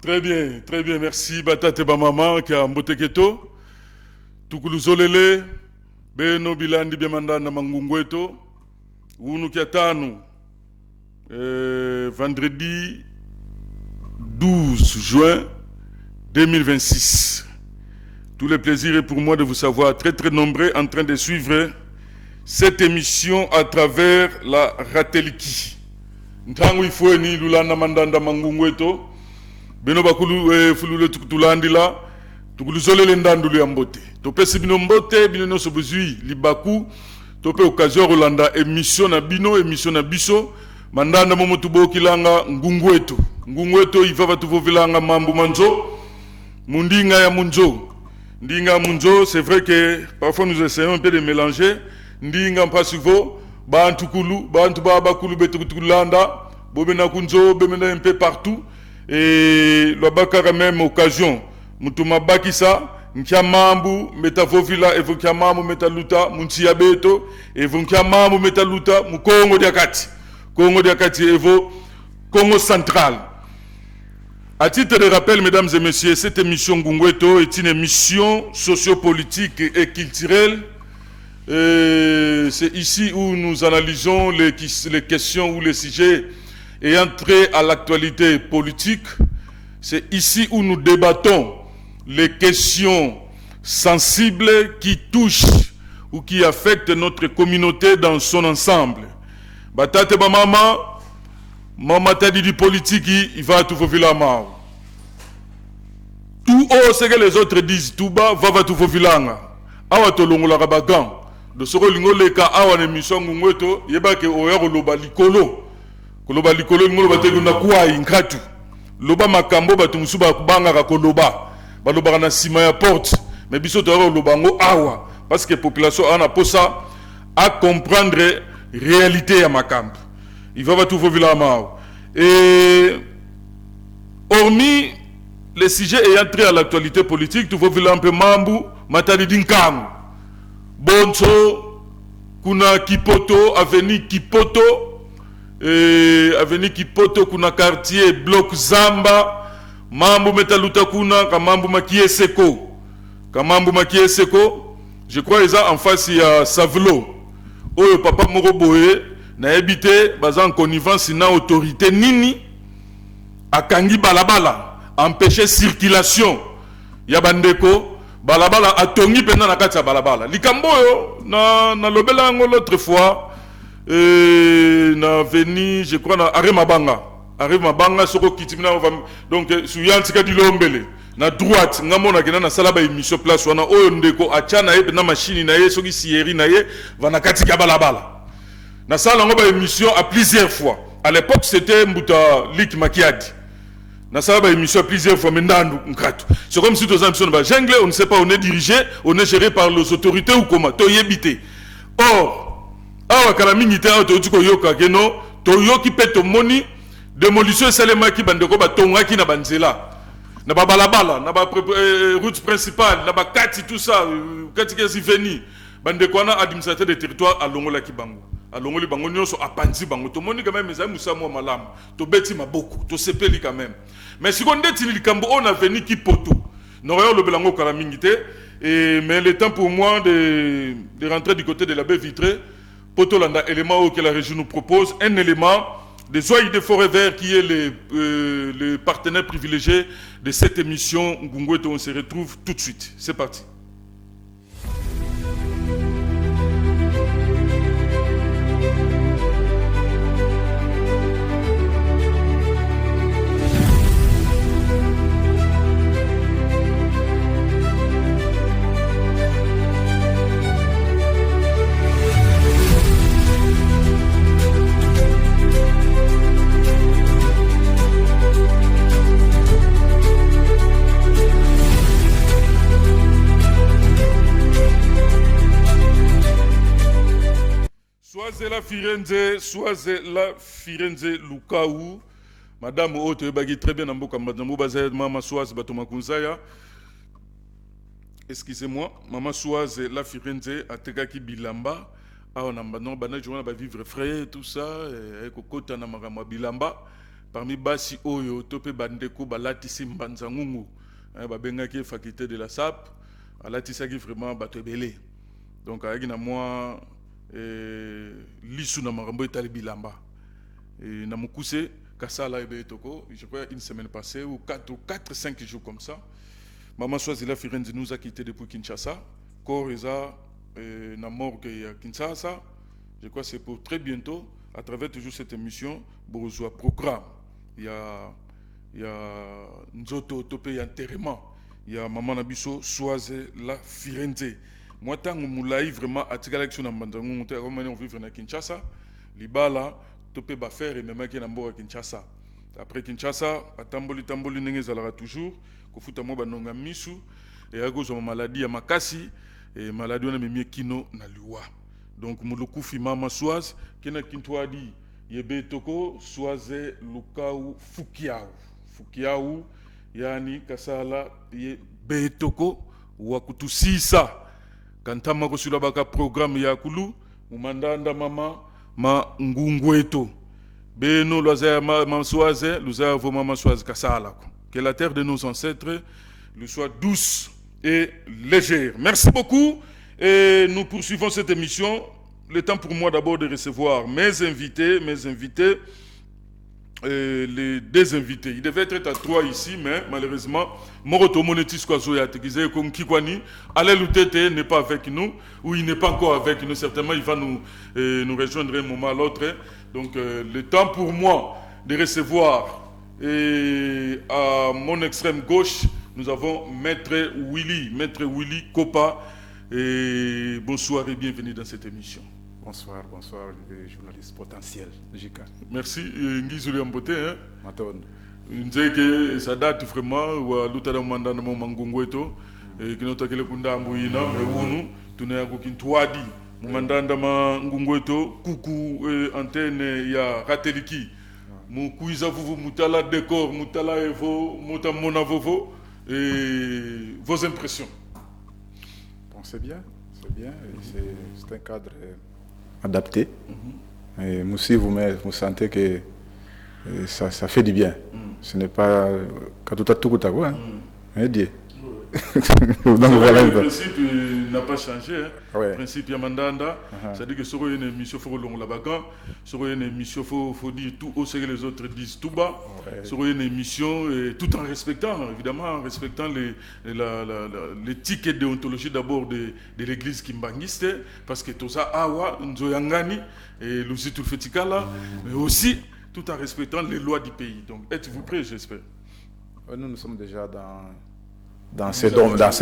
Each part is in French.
Très bien, merci. Batate ba maman qui a mboteketo. Tukuluzolele, beno bilandi biamanda na mangungweto. Unu kia tanu. Vendredi 12 juin 2026. Tout le plaisir est pour moi de vous savoir très nombreux en train de suivre cette émission à travers la Rateliki. Ntangu ifweni lulana mandanda mangungweto. Beno bakulu fulule tukutulandila tukuluzolele ndandulu ya mbote. Topesi bino mbote bino no sobuzui libaku tope occasion rolanda émission na biso mandanda momo tubokilanga ngungweto. Ngungweto ifava tuvovilanga mambo manzo mundinga ya munzo. Ndinga munzo, c'est vrai que parfois nous essayons un peu de mélanger ndinga mpasivo bantu kulu bantu baba kulu betukulanda bobena kunzo bemena un peu partout. Et le même occasion, mutuma bakisa, nkiamambu metavovila evokiamambu metaluta muntiabeto evokiamambu metaluta mu Congo diakati evo Congo central. À titre de rappel, mesdames et messieurs, cette émission Ngungweto est une émission sociopolitique et culturelle. C'est ici où nous analysons les questions ou les sujets ayant trait à l'actualité politique. C'est ici où nous débattons les questions sensibles qui touchent ou qui affectent notre communauté dans son ensemble. Batate ba mama tadi du politique, il va tout vilama. Tout haut, c'est que les autres disent tout bas, va tout vilanga. Awa to longola rabagan. De soro lingoleka awa ne mission ngweto, yeba ke oyaro loba likolo. Koloba likolo ngolo batego na kuwa inkatu loba makambo batu musuba kubanga ka koloba baloba na sima ya porte mais biso to loba ngo awa parce que population ana posa à comprendre réalité ya makambo il va tout vivre mao. Et hormis les sujets ayant trait à l'actualité politique tout vivre un peu mambu matadi dinkangu bonso kuna kipoto avenue kipoto avenue Kipoto kuna quartier bloc Zamba mambo metaluta kuna kamambo makieseko je crois ils en face ya Savelo oyo papa moko boye na habité bazan connivence na autorité nini akangi balabala empêcher circulation ya bandeko balabala atongi pena na kati ya balabala likambo yo na lobela ngo l'autre fois na veni je crois na Arrêt Mabanga soko kitimina donc suyantika dilombele na droite ngamona kena na salaba émission place wana oyo ndeko achana ebe na machine na ye soki sieri na ye vana katika balabala na sala ngoba émission à plusieurs fois. À l'époque c'était Mbuta Lik Makiadi na salaba émission à plusieurs fois mendandu nkatu. C'est comme si tous ambitions ba jungle, on ne sait pas, on est dirigé, on est géré par les autorités ou comment to yebité. Or awa kala mingi te awa toyuti koyoka keno toyoki pe tomoni démolition esalema ki bandeko batongaki na banzela na babalabala na ba route principale na bakati tout ça kati kesi veni bandeko wana administrateur de territoire alongola ki bango alongoli bango nyonso apanzi bango tomoni quand même ezali musamo malamu tobeti maboko to sepeli quand même mais si konde tili likambo on a veni ki poto n'aurait le belango kala mingi te. Mais le temps pour moi de rentrer du côté de la baie vitrée. Potolanda, élément que la région nous propose, un élément des oeils de forêt vert qui est le partenaire privilégié de cette émission Ngungweto. On se retrouve tout de suite. C'est parti. Soise la Firenze Lukau, Madame Haute Bagi très bien en Boka, Madame Bazet, Maman Soise Batoma Kunzaya. Excusez-moi, Maman Soise la Firenze a Tegaki Bilamba. Ah, on a non, banal, on va vivre frais, tout ça, et Kokota Namarama Bilamba. parmi basi oyo topé bandeko balatisi mbanza ngungu babengaki faculté de la SAP alatisaki vraiment bato ebele donc ayaki na moi lisu na makambo etali bilamba na mukuse kasala ebe toko je crois une semaine passée ou 4-5 jours comme ça maman Swazila Firenze nous a quitté depuis Kinshasa corps eza na morgue ya Kinshasa. Je crois que c'est pour très bientôt à travers toujours cette émission Borozwa programme il y a Nzoto topé enterrement il y a maman Nabiso Swazila Firenze moi tant moulai vraiment atikala action na mbandango monter comme on vivre na Kinshasa libala topé ba faire et même qui na mboka Kinshasa après Kinshasa atamboli ndenge zalaka toujours ko futa mo banonga misu et agozo maladie ya makasi et maladie na memi kino na liwa donc mulukufi mama Swaz kena kintwadi yebe toko Swaze lukau fukiau yani kasala ye betoko wa kutusisa kantama ko sula baka programme ya kulu mumandanda mama ma ngungweto beno loza mama Swaze loza vo mama Swaz kasala que la terre de nos ancêtres lui soit douce et légère. Merci beaucoup et nous poursuivons cette émission. Le temps pour moi d'abord de recevoir mes invités, les deux invités. Il devait être à 3 ici, mais malheureusement, Moroto Monetis Kwazoya Tekize Kikwani, Alain Loutete n'est pas avec nous, ou il n'est pas encore avec nous. Certainement, il va nous rejoindre un moment à l'autre. Donc, le temps pour moi de recevoir à mon extrême gauche, nous avons Maître Willy Kopa. Et bonsoir et bienvenue dans cette émission. Bonsoir, les journalistes potentiels, JK. Merci, Ngizuli Ambote. Maton. Nous disons que ça date vraiment, ou à l'outil de mandat de mon mangongweto, et que nous avons le kunda ambouina, mais nous, nous avons un toadi. Mon mandat de mangongweto, coucou, antenne, ya rateliki. Mon kuiza vous, moutala décor, moutala evo, moutamona vovo, et vos impressions. Bon, c'est bien. C'est un cadre adapté. Et vous aussi, vous sentez que ça fait du bien. Ce n'est pas quand tout à tout quoi. Donc, voilà, le principe n'a pas changé. Hein. Ouais. Le principe Yamandanda, c'est-à-dire que sur une émission, il faut long là-bas. Sur une émission, il faut dire tout haut ce que les autres disent tout bas. Ouais. Sur une émission, tout en respectant, évidemment, en respectant l'éthique et déontologie d'abord de l'église kimbangiste, parce que tout ça, awa, nzoyangani, et l'usitul fetikala, mais aussi tout en respectant les lois du pays. Donc, êtes-vous prêts, j'espère? Nous sommes déjà dans ces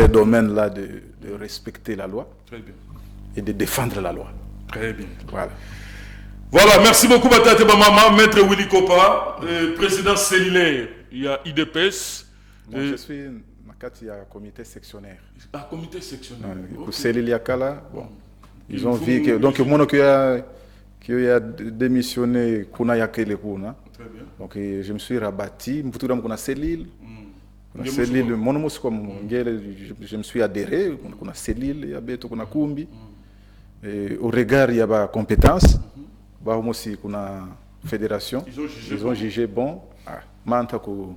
domaines-là de respecter la loi. Très bien. Et de défendre la loi. Très bien. Voilà, merci beaucoup, Batate Bamama, Maître Willy Kopa, président cellulaire, il y a IDPS. Moi, je suis il y a un comité sectionnaire. Ah, comité sectionnaire. Pour Celliliakala, bon. Ils ont vu que. Donc, moi, qui a démissionné, Kuna Yakele Kuna. Très bien. Donc, je me suis rabattu, je suis Cellule, je me suis adhéré, on a Cellule, il y a Kumbi. Au regard, il y a des compétences, il y a aussi une fédération. Ils ont jugé bon. Manta ko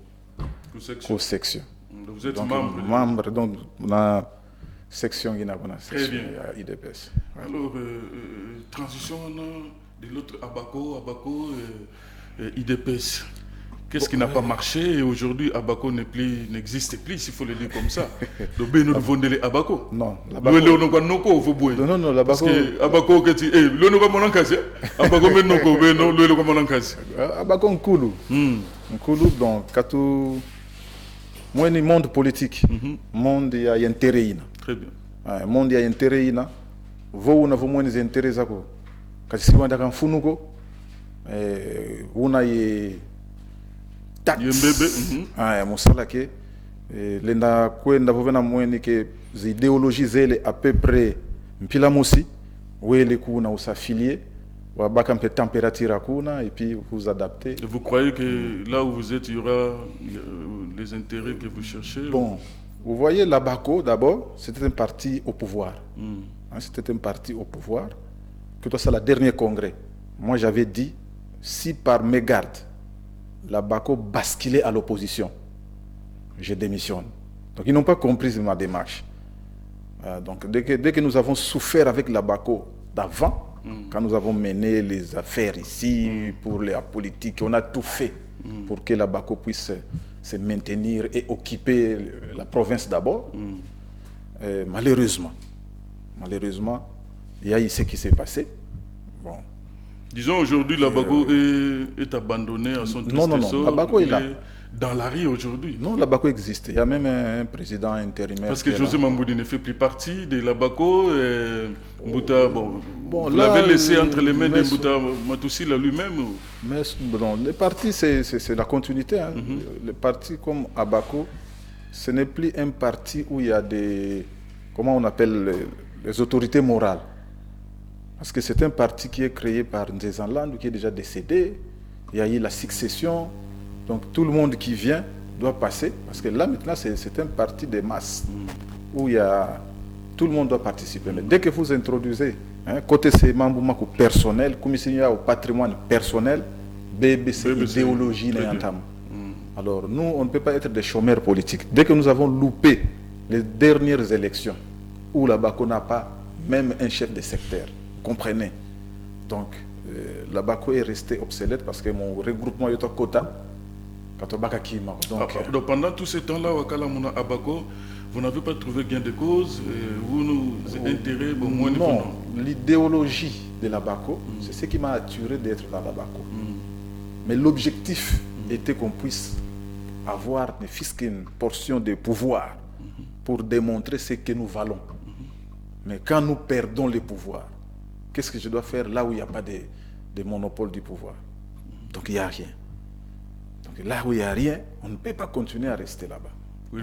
section. Vous êtes membre, donc on a section qui a une section à IDPS. Alors, transition de l'autre Abako, IDPS. Qu'est-ce qui n'a pas marché et aujourd'hui Abako n'existe plus, s'il faut le dire comme ça. Le B nous vendons les Abako. Non, l'Abako. Non, l'Abako. Parce que Abako que le nous comme on encase. Abako mais non le comme on encase. Abako nkulu. Nkulu donc quand moi ni monde politique, monde ya intérêt. Très bien. Monde ya intérêt ina. Vo na vo moins intérêt zako. Kasi si wanda kan funuko una ye mosala ke lenda kwenda vovena mweni ke idéologie zele à peu près mpila musi wele kuna usafilie wabaka mpe température akuna et puis vous adaptez. Et vous croyez que là où vous êtes il y aura les intérêts que vous cherchez? Bon, vous voyez l'Abako d'abord, c'était un parti au pouvoir. C'était un parti au pouvoir. Que ça le dernier congrès. Moi j'avais dit si par mégarde la BACO basculait à l'opposition. Je démissionne. Donc ils n'ont pas compris ma démarche. Donc dès que nous avons souffert avec la BACO d'avant, quand nous avons mené les affaires ici, pour la politique, on a tout fait pour que la BACO puisse se maintenir et occuper la province d'abord. Malheureusement, il y a eu ce qui s'est passé. Bon. Disons aujourd'hui, la BACO est abandonnée à son triste sort. Non, la BACO est là. Dans la rue aujourd'hui. Non, la BACO existe. Il y a même un président intérimaire. Parce que José Mamboudi ne fait plus partie de la BACO. Mbouta, vous là, l'avez laissé entre les mains de Mbouta Matousila lui-même. Mais bon, les partis, c'est la continuité. Hein. Les partis comme Abaco, ce n'est plus un parti où il y a des, comment on appelle, les autorités morales. Parce que c'est un parti qui est créé par Nzezanland, qui est déjà décédé. Il y a eu la succession. Donc tout le monde qui vient doit passer. Parce que là, maintenant, c'est un parti de masse. Où il y a, tout le monde doit participer. Mais dès que vous introduisez, côté ces membres personnels, comme il y a au patrimoine personnel, BBC, idéologie, alors nous, on ne peut pas être des chômeurs politiques. Dès que nous avons loupé les dernières élections, où la BACO n'a pas même un chef de secteur, comprenez. Donc, la BACO est restée obsolète parce que mon regroupement est au quota. Donc, pendant tout ce temps-là, Wakala Mouna Abaco, vous n'avez pas trouvé gain de cause, vous nous intérêt, moins non, l'idéologie de la BACO, c'est ce qui m'a attiré d'être dans la BACO. Mais l'objectif était qu'on puisse avoir ne fût-ce qu'une portion de pouvoir pour démontrer ce que nous valons. Mais quand nous perdons le pouvoir, qu'est-ce que je dois faire là où il n'y a pas de monopole du pouvoir? Donc il n'y a rien. Donc là où il n'y a rien, on ne peut pas continuer à rester là-bas.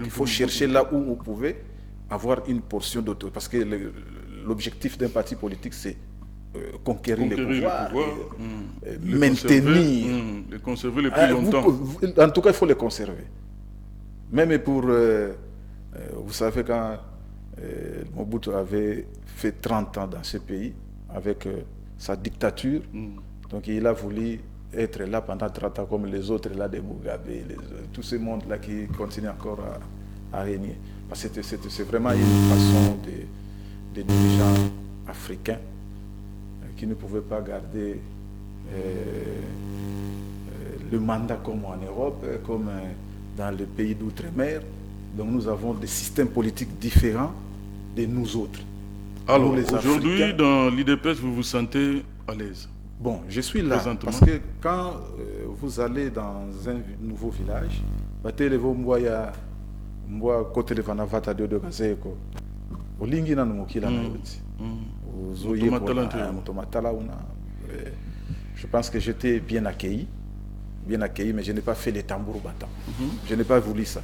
Il faut chercher là où vous pouvez avoir une portion d'autonomie. Parce que l'objectif d'un parti politique, c'est conquérir le pouvoir, maintenir. Les conserver le plus longtemps. En tout cas, il faut les conserver. Même pour... vous savez, quand Mobutu avait fait 30 ans dans ce pays, avec sa dictature, donc il a voulu être là pendant 30 ans comme les autres là de Mugabe, tout ce monde-là qui continue encore à régner. Parce que c'est vraiment une façon des dirigeants africains qui ne pouvaient pas garder le mandat comme en Europe, comme dans les pays d'outre-mer. Donc nous avons des systèmes politiques différents de nous autres. Alors aujourd'hui, dans l'IDPS, vous vous sentez à l'aise? Bon, je suis là parce que quand vous allez dans un nouveau village, je pense que j'étais bien accueilli, mais je n'ai pas fait les tambours battants. Je n'ai pas voulu ça.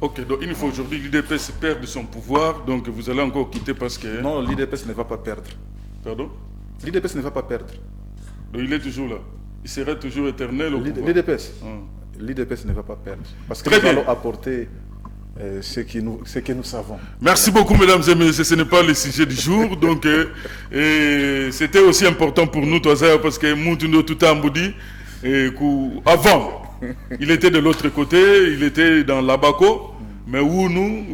Ok, donc il faut aujourd'hui l'IDPS perd son pouvoir, donc vous allez encore quitter parce que... Non, l'IDPS ne va pas perdre. Pardon? L'IDPS ne va pas perdre. Donc il est toujours là. Il sera toujours éternel au pouvoir. L'IDPS ne va pas perdre. Parce que nous allons apporter ce que nous savons. Merci beaucoup, mesdames et messieurs. Ce n'est pas le sujet du jour. Donc, c'était aussi important pour nous, parce que Moutundo Toutamboudi, avant, il était de l'autre côté, il était dans l'Abaco. Mais où nous,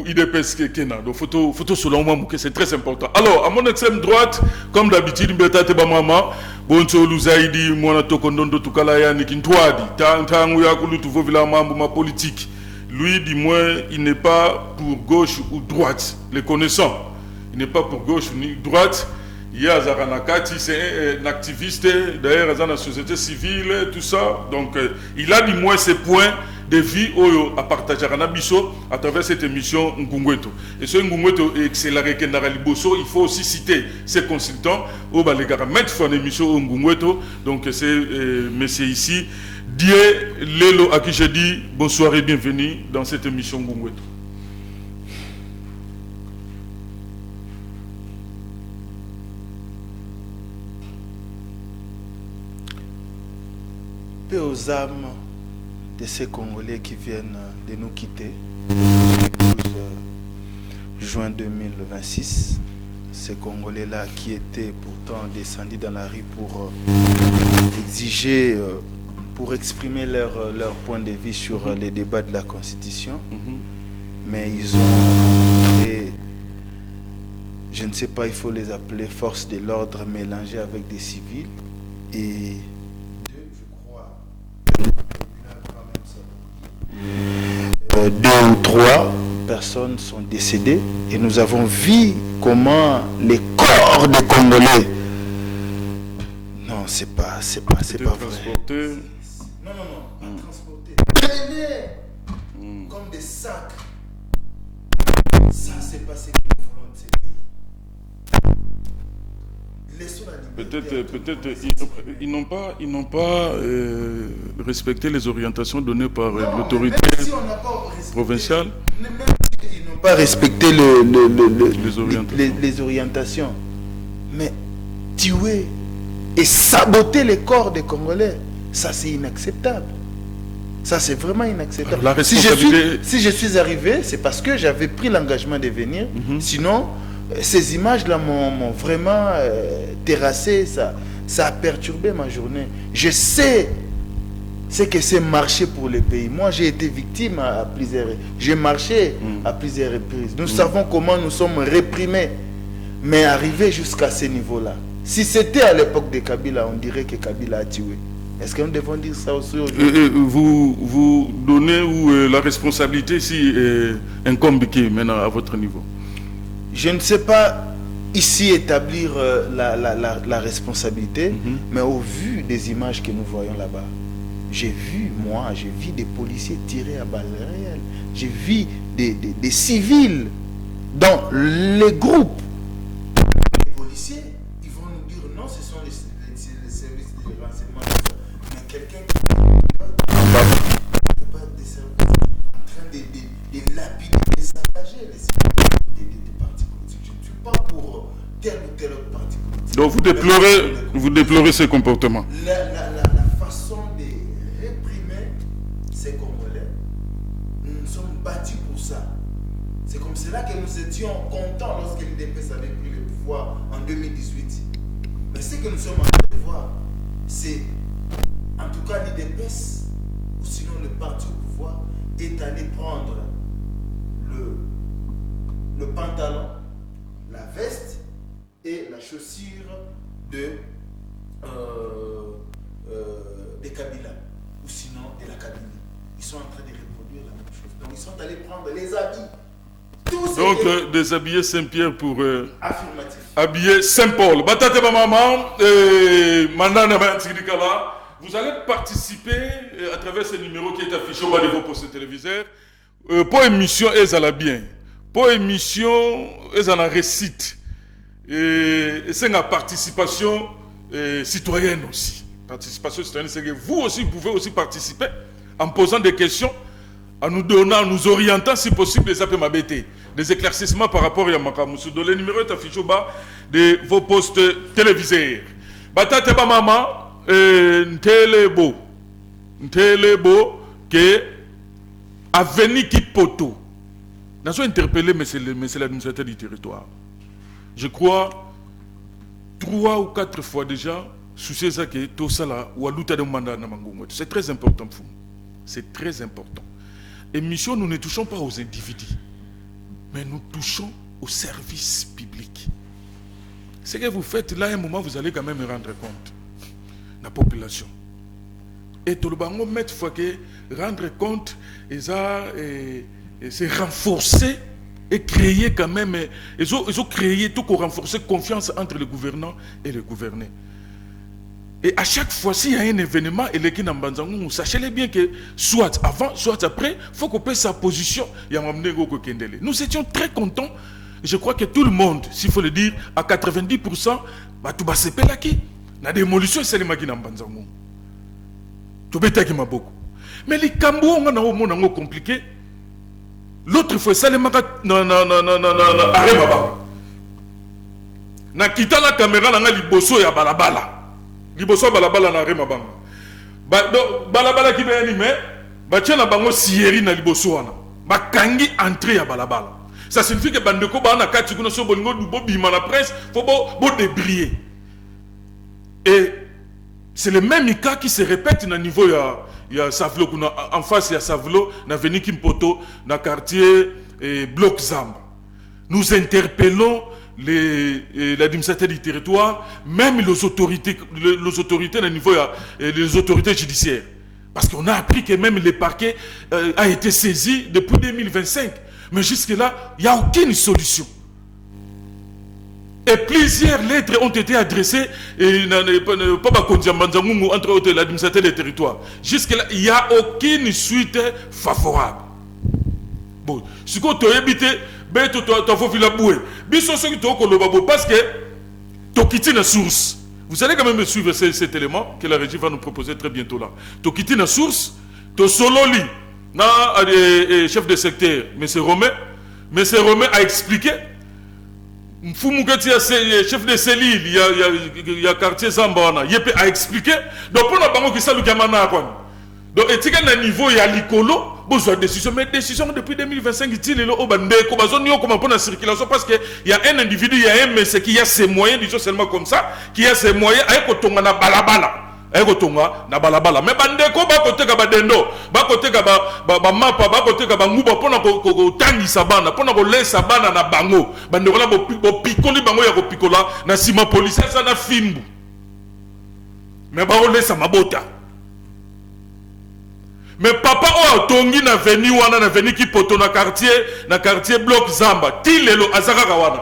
IDPS Kena, donc photo selon moi, c'est très important. Alors, à mon extrême droite, comme d'habitude, Mbeta Tebamama, Bonso Luzaidi, Mwana Tokondondo Tukalaya, Nikintwadi, Tantangu Yakulu Tuvovila Mambo, ma politique. Lui, du moins, il n'est pas pour gauche ou droite, les connaissants. Il n'est pas pour gauche ni droite. Il y a Zaranakati, c'est un activiste, d'ailleurs, dans la société civile, tout ça. Donc, il a du moins ses points de vie à partager à travers cette émission Ngungweto. Et ce Ngungweto est excellent, il faut aussi citer ces consultants au Balegara mettre en émission Ngungweto. Donc c'est monsieur ici, Die Lelo, à qui je dis bonsoir et bienvenue dans cette émission Ngungweto. Paix aux âmes de ces Congolais qui viennent de nous quitter le 12 juin 2026. Ces Congolais-là qui étaient pourtant descendus dans la rue pour exiger pour exprimer leur point de vue sur les débats de la Constitution. Mais ils ont des, je ne sais pas, il faut les appeler forces de l'ordre mélangées avec des civils. Et deux ou trois personnes sont décédées et nous avons vu comment les corps des Congolais, non, c'est pas vrai. Non, transportés, traînés comme des sacs. Ça, c'est pas ce que nous voulons de ces pays. Laissons la liberté. Peut-être ils n'ont pas respecté les orientations données par l'autorité provinciale. Même si ils n'ont pas respecté les orientations. Mais tuer et saboter les corps des Congolais, ça c'est inacceptable. Ça c'est vraiment inacceptable. La responsabilité... Si je suis arrivé, c'est parce que j'avais pris l'engagement de venir. Sinon, ces images-là m'ont vraiment terrassé. Ça a perturbé ma journée. Je sais ce que c'est marcher pour les pays. Moi, j'ai été victime à plusieurs reprises. J'ai marché à plusieurs reprises. Nous savons comment nous sommes réprimés. Mais arriver jusqu'à ce niveau-là, si c'était à l'époque de Kabila, on dirait que Kabila a tué. Est-ce que nous devons dire ça aussi aujourd'hui? Vous donnez où la responsabilité si incombe qui maintenant à votre niveau? Je ne sais pas ici établir la responsabilité, mais au vu des images que nous voyons là-bas, j'ai vu des policiers tirer à balles réelles. J'ai vu des civils dans les groupes. Les policiers, ils vont nous dire non, ce sont les services de renseignement. Mais quelqu'un qui n'est pas des services en train de lapider, de saccager les civils des partis politiques. Je ne suis pas pour tel ou tel autre parti politique. Donc vous déplorez ce comportement. La façon de réprimer ces Congolais, nous nous sommes battus pour ça. C'est comme cela que nous étions contents lorsque l'UDPS avait pris le pouvoir en 2018. Mais ce que nous sommes en train de voir, c'est en tout cas l'UDPS, ou sinon le parti au pouvoir, est allé prendre le pantalon, la veste et la chaussure de Kabila, ou sinon de la Kabylie. Ils sont en train de reproduire la même chose. Donc ils sont allés prendre les habits. Donc déshabiller Saint-Pierre pour affirmatif. Habiller Saint-Paul. Batate maman, vous allez participer à travers ce numéro qui est affiché au bas de vos postes téléviseurs. Pour émission, ils allaient bien. Pour émission, ils en récite. Et c'est une participation citoyenne aussi. Participation citoyenne, c'est que vous aussi pouvez aussi participer en posant des questions, en nous donnant, en nous orientant si possible des éclaircissements par rapport à Makamoussou. Le numéro est affiché au bas de vos postes télévisés. Batate ba maman, ntelebo que Aveni Kipoto. Nous avons interpellé monsieur l'administrateur du territoire. Je crois 3 ou 4 fois déjà sous ces actes tout ça là ou à l'outa de mandat na mangongo. C'est très important pour nous. C'est très important. Et mission, nous ne touchons pas aux individus, mais nous touchons au service public. Ce que vous faites là, à un moment, vous allez quand même rendre compte de la population. Et tout le monde met fois que rendre compte, c'est renforcer et créer quand même, ils ont créé tout pour renforcer confiance entre le gouvernant et le gouverné. Et à chaque fois, s'il y a un événement, sachez bien que soit avant, soit après, il faut qu'on paie sa position. Nous étions très contents. Je crois que tout le monde, s'il faut le dire, à 90%, tout va se payer là. La démolition, c'est les maquines en banzango. Tout bêta qui m'a beaucoup. Mais les Cambo, on a compliqué. L'autre fois, ça les maquines arrêt baba. Na kita la caméra, na li bosso ya balabala. Liboso balabala na rema banga. Balabala ki be animé, ba tia na bango sieri na liboso wana. Ba kangi entrée ya balabala. Ça signifie que bandeko ba na kati kuna so bolingo du bo bima na presse, faut bo débrier. Et C'est le même cas qui se répète au niveau il y a Savlo, en face il y a Savlo, dans l'avenue Kimpoto, dans le quartier Bloc Zamba. Nous interpellons l'administrateur du territoire, même les autorités au niveau les autorités judiciaires. Parce qu'on a appris que même le parquet a été saisi depuis 2025. Mais jusque-là, il n'y a aucune solution. Et plusieurs lettres ont été adressées entre autres l'administrateur des territoires. Jusque-là, il n'y a aucune suite favorable. Bon, ce que tu as évité, tu as fait la bouée. Parce que tu as quitté la source. Vous allez quand même suivre cet élément que la régie va nous proposer très bientôt là. Tu as quitté la source, tu as solo li, chef de secteur, M. Romain. M. Romain a expliqué. Fumugati chef de cellule, il y a quartier Zambana, il a expliqué. Donc pour nous qui ça le gamana quoi. Donc et à niveau il y a l'icolo, besoin de décision, mais décision depuis 2025 il est au bande comme zone comment pour la circulation parce que il y a un individu, il y a un monsieur qui a ses moyens, disons seulement comme ça, qui a ses moyens avec kotonga na balabala. Na balabala mais bandeko ba côté ka badendo ba côté ka ba mapa ba côté ka ba nguba pona ko tangisa bana pona ko lesa bana na bango bandeko la bo pikoli bango ya ko pikola na sima police ça na fimbu mais ba ko lesa mabota mais papa o tongi na veni wana na veni ki poto na quartier bloc Zamba tilelo azaka wana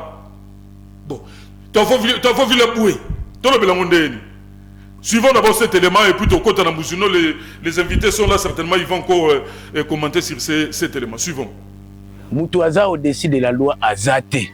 bon to fo vile boué to lo bela mondeni. Suivons d'abord cet élément et puis au côté de Namouzuno, les invités sont là, certainement ils vont encore commenter sur cet élément. Suivons. Mutuaza au-dessus de la loi Azate.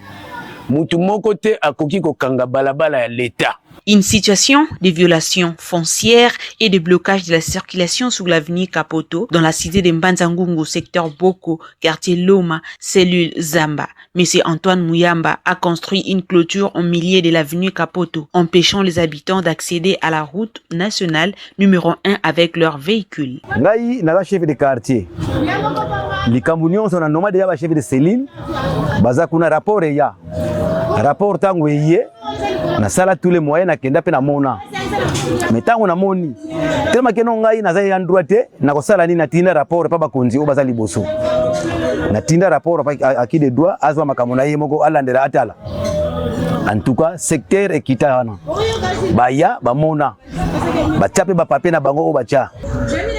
Mutu mokote akoki ko kanga balabala ya l'État. Une situation de violation foncière et de blocage de la circulation sur l'avenue Kapoto dans la cité de Mbanzangungu, secteur Boko, quartier Loma, cellule Zamba. Monsieur Antoine Mouyamba a construit une clôture au milieu de l'avenue Kapoto, empêchant les habitants d'accéder à la route nationale numéro 1 avec leurs véhicules. Ngai na chef de quartier. Likambunion son nomade ya chef de cellule. Baza kuna rapport ya. Rapport tango yé na sala tous les moyens na kenda pe na mona. Mais tango na moni. Tellement que non ngai na za ya droite na ko sala ni na tina rapport pa bakonzi o baza liboso. Na tinda rapport à qui de droit azwa makamona yemoko alandera atala. En tout cas secteur ekitana. Baya bamona. Bachape ba papier na bango o bacha.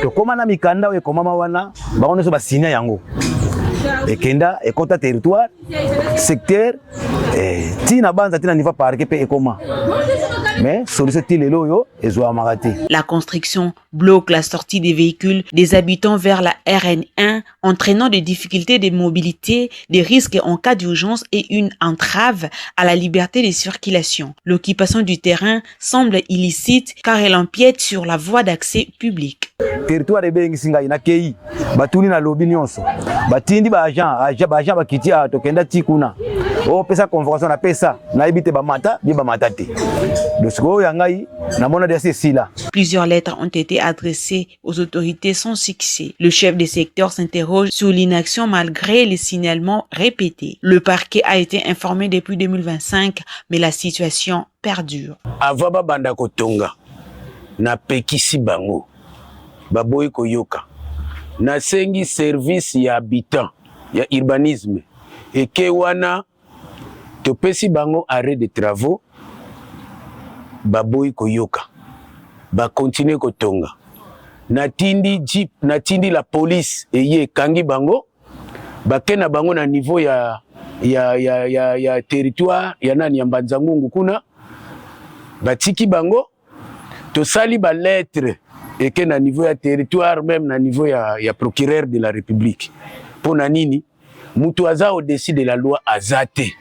To koma na mikanda we komama wana baone so basinya yango. Ekenda ekota territoire secteur tina banza tina niva parquet pe ekoma. Mais solution tilelo yo ezwa magati. La construction bloque la sortie des véhicules des habitants vers la RN1, entraînant des difficultés de mobilité, des risques en cas d'urgence et une entrave à la liberté de circulation. L'occupation du terrain semble illicite car elle empiète sur la voie d'accès public. Territoire de Bengisinga ina kei batuni na lobi nyonso batindi ba agent bakiti a tokenda tikuna o pesa convocation na pesa na ibite ba mata te dosko yangai na mona de sila. Plusieurs lettres ont été adressées aux autorités sans succès. Le chef des secteurs s'interroge sur l'inaction malgré les signalements répétés. Le parquet a été informé depuis 2025 mais la situation perdure. Avaba banda kotonga na pekisi bango baboy koyoka na sengi service ya habitant ya urbanisme et ke wana topesi bango arrêt de travaux baboy koyoka ba continuer kotonga na tindi jeep na tindi la police eye kangi bango bakena bango na niveau ya territoire ya nani ya Mbanzangungu kuna batiki bango to sali ba lettre et que na niveau ya territoire même na niveau ya procureur de la République pour nini mutu aza au-dessus de la loi Azate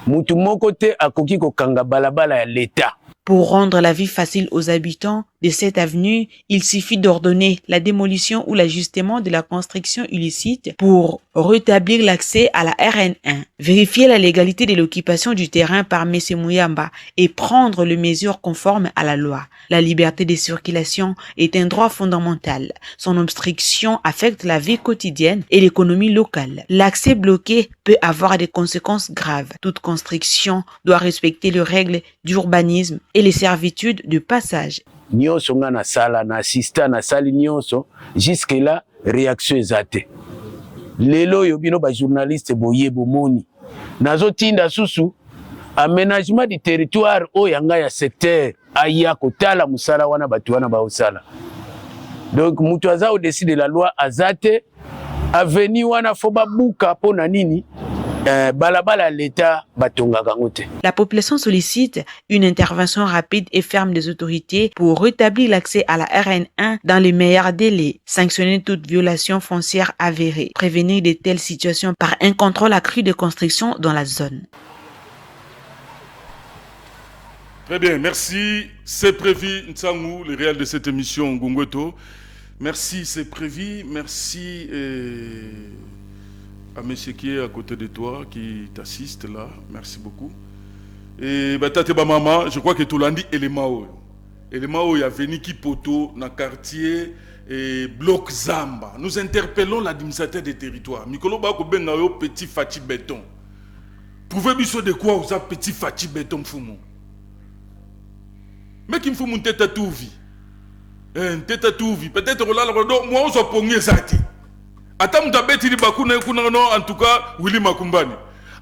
mutu moko te akoki ko kanga balabala ya l'État. Pour rendre la vie facile aux habitants de cette avenue, il suffit d'ordonner la démolition ou l'ajustement de la construction illicite pour rétablir l'accès à la RN1, vérifier la légalité de l'occupation du terrain par M. Mouyamba et prendre les mesures conformes à la loi. La liberté de circulation est un droit fondamental. Son obstruction affecte la vie quotidienne et l'économie locale. L'accès bloqué peut avoir des conséquences graves. Toute construction doit respecter les règles d'urbanisme et les servitudes de passage. nyonso nga na sala na assista na sali nyonso jusque là réaction ezate lelo yo bino ba journaliste boye bomoni nazo tinda susu aménagement du territoire o yanga ya secteur aya kotala musala wana batu wana ba osala donc mutu aza au-dessus de la loi azate aveni wana fo babuka pona nini balabala l'État batonga kangote. La population sollicite une intervention rapide et ferme des autorités pour rétablir l'accès à la RN1 dans les meilleurs délais, sanctionner toute violation foncière avérée, prévenir de telles situations par un contrôle accru de construction dans la zone. Très bien, merci. C'est prévu, Nsangou, le réel de cette émission Ngongweto. Merci, c'est prévu. Merci à monsieur qui est à côté de toi, qui t'assiste là. Merci beaucoup. Et tate ba maman, je crois que tout l'andi élément. Élément il y a venu qui poto dans quartier et bloc Zamba. Nous interpellons l'administrateur des territoires. Mikolo ba ko benga yo petit fati béton. Pouvez-vous de quoi vous a petit fati béton fumu? Mais qui me faut mon tête à tout vie. Tête à tout vie. Peut-être que là moi on soit pogné zati. Ata mutabeti bakuna kuna no en tout cas Willy Makumbani.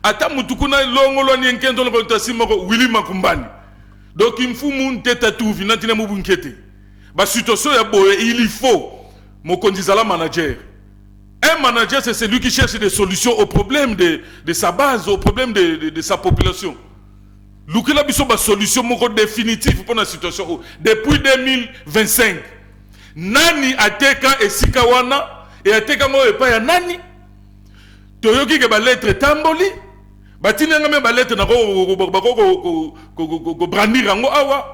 Ata mutukuna longo ni nkendo no tasima ko Willy Makumbani. Donc il faut mon tête à tout vina tina mubunkete. Ba situation ya boye il faut mon condizala manager. Un manager c'est celui qui cherche des solutions aux problèmes de sa base, aux problèmes de sa population. Lukila biso ba solution moko définitive pour la situation depuis 2025. Nani ateka esika wana et ateka mo epa ya nani toyoki ke ba lettre tamboli batina ngame ba lettre na ko brandir ngo awa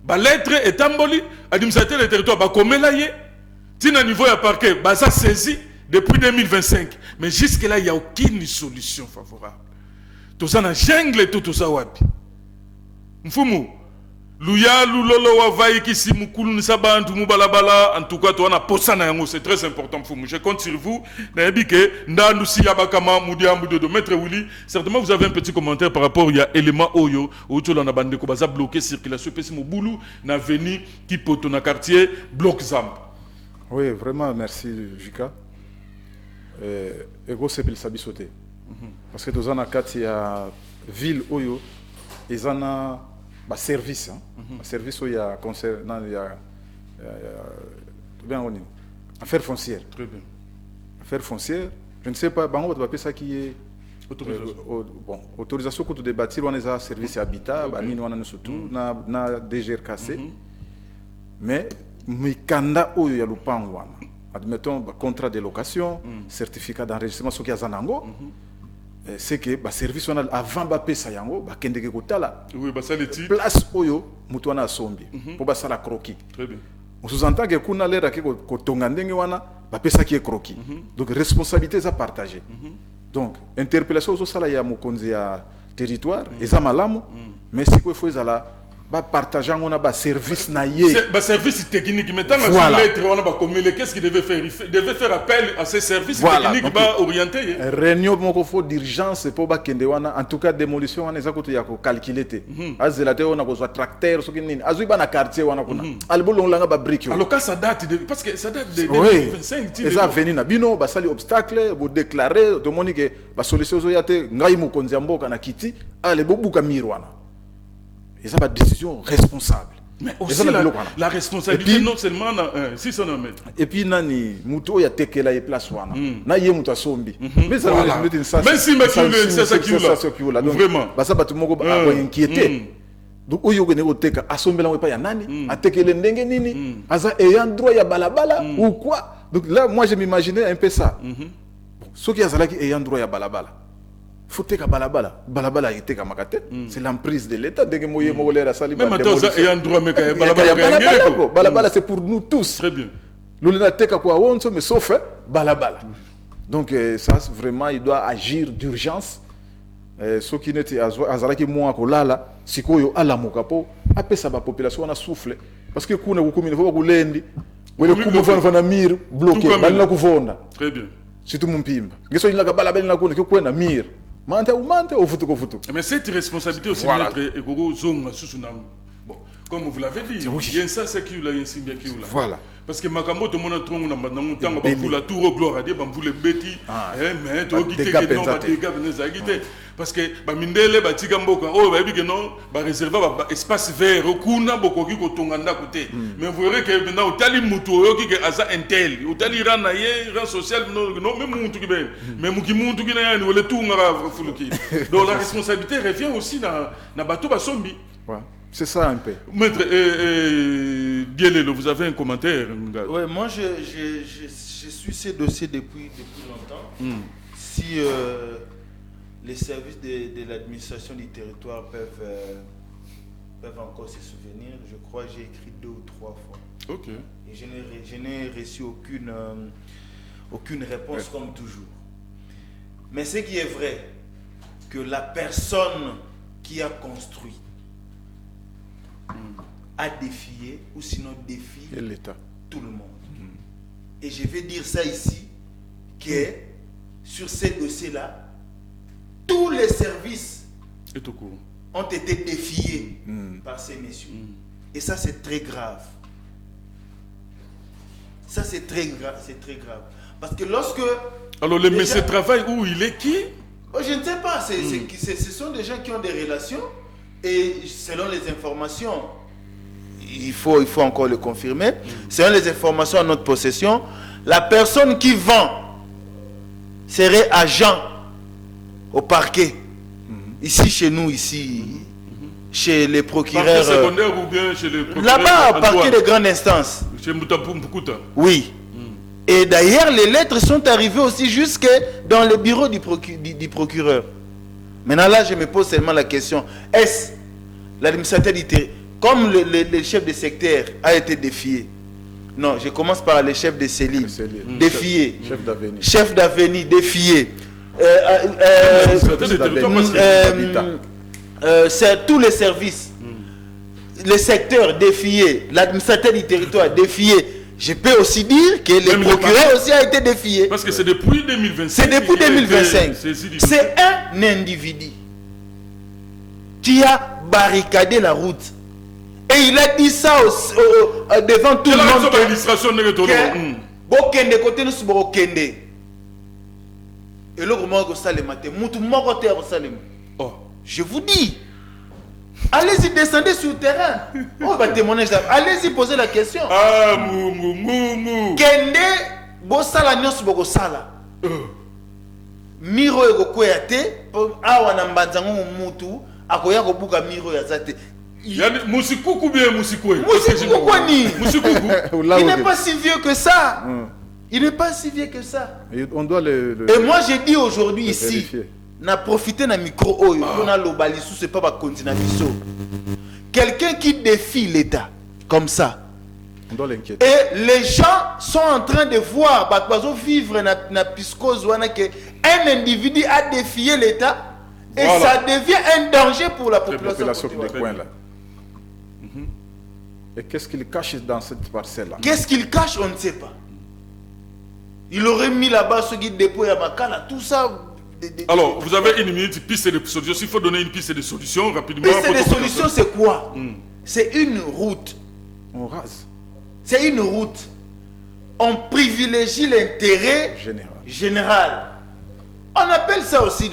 ba lettre et tamboli administrateur du territoire ba komela ye tina niveau ya parquet ba ça saisi depuis 2025 mais jusque là il y a aucune solution favorable tout ça na jungle tout ça wapi mfumu Luya lulolo wa vai kisi mukulu nisabantu mubalabala en tout cas toi na posana yango c'est très important pour moi. Je compte sur vous. Naebike ndandu si yabakama mudiambu de maître Willy. Certainement vous avez un petit commentaire par rapport il y a élément oyo autour na bande ko baza bloquer circulation pesi mobulu na veni qui poto na quartier bloc Zamb. Oui, vraiment merci Jika. Ego sepil sabisote. Parce que dans na kati ya ville oyo ezana service, service où il y a concernant affaires foncières. Très bien. Affaires foncières, je ne sais pas, bango va appeler ça qui est autorisation pour de bâtir on a service habitat, banini on a surtout na DGRKC. Mais mikanda où il y a lupango admettons contrat de location, certificat d'enregistrement ce qui a zanango. C'est que le service avant de faire yango ba kende ke kotala oui ba saleti place oyo mutu wana sombi pour ba sala croquis. Très bien. On sous-entend que kuna lera ke ko tonga ndenge wana ba pesa ki croquis. Donc responsabilité ça partagée. Donc interpellation zo sala ya mokonzi ya territoire eza malamu mais si ko faut ezala ba partager on a ba service na ye ba service technique maintenant la lettre on a ba communiquer qu'est-ce qu'il devait faire il devait faire appel à ces services techniques ba orienter réunion moko faut d'urgence pour ba kende wana en tout cas démolition wana eza koto ya ko calculer te azela te on a besoin tracteur so kinini azui ba na quartier wana kuna albolo langa ba brique alors que ça date parce que ça date de 2025 eza venu na bino ba sali obstacle bo déclarer to monique ba solution zo yate ngai mokonzi mboka na kiti ale bobuka mirwana. Et ça va décision responsable. Mais aussi la responsabilité puis, non seulement si ça en met. Et puis nani muto ya tekela ye place wana. Na ye muto sombi. Mais ça voilà. Même si c'est ça qui là. Vraiment. Ba ça batu moko ba inquiété. Donc oyo gene oteka asombela we pa ya nani, atekele ndenge nini, aza ayant droit ya balabala ou quoi. Donc là moi je m'imaginais un peu ça. Ce qui azala ki ayant droit ya balabala. Faut que balabala était comme c'est l'emprise de l'État dès que moye molera sali même attends ça et un droit mais balabala c'est pour nous tous très bien l'olena teka kwa wonso mais sauf balabala donc ça vraiment il doit agir d'urgence ce qui n'était azalaki moi ko lala sikoyo ala mokapo apesa ba population na souffle parce que kuna kukumini faut kulendi wele kumuvana mire bloqué balina kuvonda très bien surtout mumpimba ngeso ilaka balabala na kuna kwenda mire mante au futu. Mais cette responsabilité aussi voilà. Mettre Egoro Zonga Susunam. Bon, Comme vous l'avez dit, Oui. il y a ça, c'est qui là, il y a ça, qui là. Voilà. Parce que Makambo, tout le monde a trouvé dans mon temps, pour la tour au gloire, à dire, pour les bêtis, mais tu as quitté que non, des gars, parce que Mindele, Tigambo, oh, que non, réservé espace vert, au Kuna, beaucoup qui tonganda côté. Mais vous verrez que maintenant, au Tali Moutou, qui est Aza Intel, au Tali Ranaye, rang social, non, même Moutou qui est, mais Mouki Moutou qui est, nous le tout, donc la responsabilité revient aussi dans Bateau Basombi. Ouais. C'est ça un peu. Maître Dielelo, vous avez un commentaire? Oui, moi je suis ces dossiers depuis longtemps. Si les services de l'administration du territoire peuvent encore se souvenir, je crois que j'ai écrit 2 ou 3 fois. Ok. Et je n'ai reçu aucune réponse comme toujours. Mais ce qui est vrai, que la personne qui a construit a défié ou sinon défie l'État, tout le monde. Et je vais dire ça ici, que sur ces dossiers-là, tous les services ont été défiés par ces messieurs. Et ça, c'est très grave. Ça, c'est très grave. Parce que lorsque... Alors, le messieurs travaillent où? Il est qui? Oh, je ne sais pas. Ce sont des gens qui ont des relations. Et selon les informations, il faut encore le confirmer, selon les informations à notre possession, la personne qui vend serait agent au parquet. Ici, chez nous, chez les procureurs. Parquet secondaire ou bien chez les procureurs? Là-bas, au parquet de grande instance. Chez Moutapumpukuta. Oui. Et d'ailleurs, les lettres sont arrivées aussi jusque dans le bureau du procureur. Maintenant, là, je me pose seulement la question, est-ce l'administrateur du territoire, comme le chef de secteur a été défié? Non, je commence par le chef de cellule. Défié. Chef d'avenue, défié. C'est tous les services. Le secteur défié. L'administrateur du territoire défié. Je peux aussi dire que le procureur aussi a été défié. Parce que c'est depuis 2025. C'est depuis 2025. C'est un individu qui a barricadé la route. Et il a dit ça devant tout le monde. Bokende côté nous bokende. Et le moment que ça le matin, mutu moko te Salem. Oh, je vous dis. Allez-y, descendez sur le terrain. On va témoigner. Allez-y, posez la question. Ah, mou. Kende, bosala nyos boko sala. Miro ego kweyate, awa na mbanzango mutu, akoya ko buka miro ya zate. Yani musikuku bien musikwe. Musikuku ni. Musikuku. Il n'est pas si vieux que ça. Il n'est pas si vieux que ça. Et on doit Et moi j'ai dit aujourd'hui ici. Vérifier. Na profiter na micro oyo na lobali sous c'est pas ba continent biso. Quelqu'un qui défie l'État comme ça. On doit l'inquiéter. Et les gens sont en train de voir bazo vivre na piscose wana que un individu a défié l'État et ça devient un danger pour la population des coins là. Et qu'est-ce qu'il cache dans cette parcelle là? Qu'est-ce qu'il cache, on ne sait pas. Il aurait mis là-bas ce guide dépôt à Makala, tout ça. Alors, vous avez une minute, piste de solution. Il faut donner une piste de solution rapidement. Piste de solution, c'est quoi? C'est une route. On rase. C'est une route. On privilégie l'intérêt général. On appelle ça aussi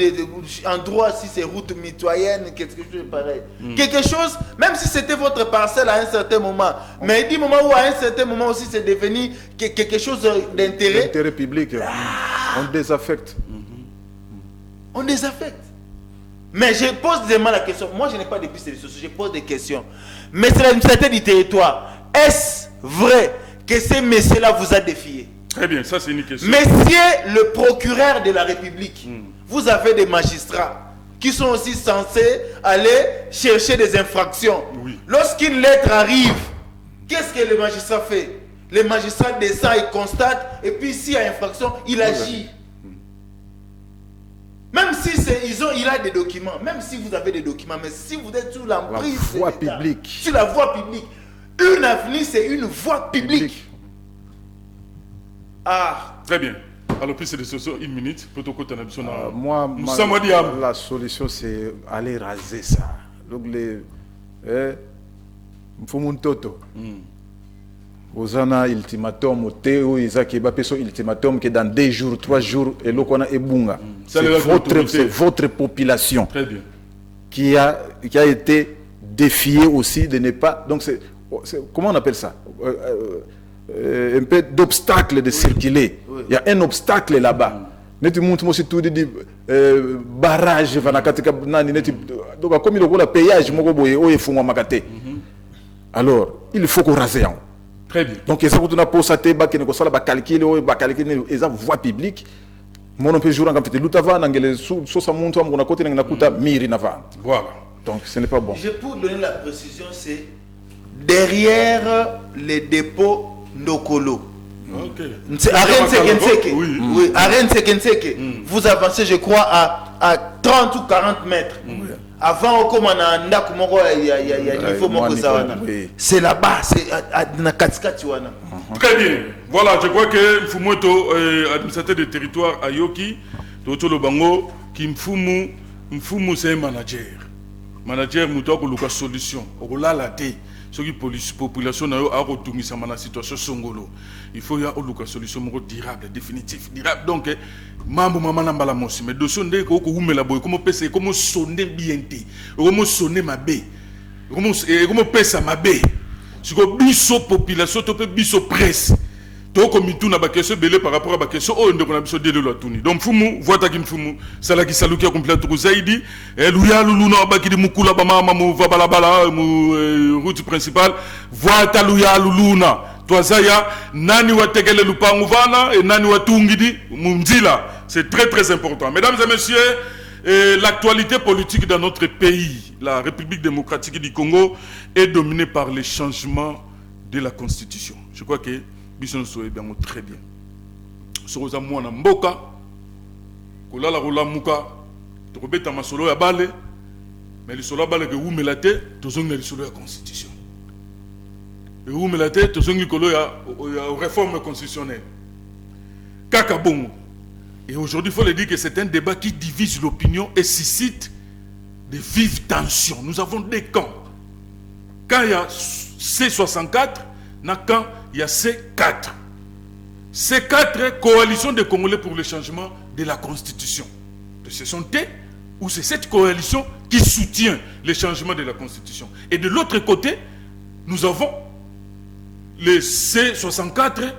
en droit, si c'est route mitoyenne, quelque chose de pareil. Quelque chose, même si c'était votre parcelle à un certain moment, mais du moment où à un certain moment aussi c'est devenu quelque chose d'intérêt. Intérêt public. On désaffecte. On désaffecte. Mais je pose vraiment la question. Moi, je n'ai pas de piste de solution. Je pose des questions. Mais c'est l'administrateur du territoire. Est-ce vrai que ces messieurs-là vous a défié? Très bien, ça c'est une question. Monsieur le procureur de la République, vous avez des magistrats qui sont aussi censés aller chercher des infractions. Oui. Lorsqu'une lettre arrive, qu'est-ce que le magistrat fait? Le magistrat descend et constate, et puis s'il y a infraction, il agit. Même si il a des documents, même si vous avez des documents, mais si vous êtes sur l'emprise de la voie publique, sur la voie publique, une avenue c'est une voie publique. Ah. Très bien. Alors, puis c'est des solutions, une minute. Moi, la solution, c'est aller raser ça. Donc, mfumu ntoto ozana ultimatum teo izaki ba peso ultimatum que dans 2 jours 3 jours et lokona ebunga. C'est votre population. Très bien. Qui a été défiée aussi de ne pas, donc c'est comment on appelle ça, un peu d'obstacle de circuler. Il y a un obstacle là-bas. Neti muntu mosi tout dit barrage vana katika nani neti donc comme il y a le péage moko boye o efungwa makate. Alors il faut qu'on rase en. Très bien. Donc ça qu'on a posé ba kene ko sala ba calculer o ba calculer eza voie publique. Mon peut jouer en fait l'utava n'angele so sa muntu am kuna kote na kuta miri na va. Voilà. Donc ce n'est pas bon. Je pour donner la précision, c'est derrière les dépôts Ndokolo. Ok. Arène Sekenseke. Oui, Arène Sekenseke. Vous avancez, je crois, à 30 ou 40 mètres. Avant, au commandant, il y a niveau Mokosawana. C'est là-bas, c'est à Katskatiwana. Très bien. Voilà, je crois que Mfumoto, administrateur de territoire à Yoki, Toto Bango, qui Mfumu, c'est un manager. Manager, Moutok, Luka solution. Ola la té. Ce qui population a retourné la situation songolo. Il faut y avoir une solution durable, définitive, durable. Donc, mambo mama nambala mosi. Mais dossier ndé ko oume la boy, comment pèse, comment sonner bien té, comment sonner ma bé, comment pèse ma bé. Si ko biso population, topé biso presse. To komitu na bakeso belé par rapport à bakeso o ndeko na biso délé lo tuni. Donc fumu voita ki mfumu sala ki saluki complète to zaidi luya lulu na bakidi mukula ba mama mu va balabala mu route principale voita luya lulu na twazaya nani wategele lupangu vana et nani watungidi munzila. C'est très très important. Mesdames et messieurs, l'actualité politique dans notre pays, la République démocratique du Congo, est dominée par les changements de la constitution. Je crois que Bison Soe bien très bien. Soroza mwana mboka kolala rola muka tokobeta masolo ya bale mais le solo bale ke umelate tozongi le solo ya constitution. Et umelate tozongi kolo ya réforme constitutionnelle. Kaka bongo. Et aujourd'hui il faut le dire que c'est un débat qui divise l'opinion et suscite de vives tensions. Nous avons des camps. Quand il y a C64, quand il y a C4. C4 coalition des Congolais pour le changement de la Constitution. Ce sont eux ou c'est cette coalition qui soutient le changement de la Constitution. Et de l'autre côté, nous avons les C64.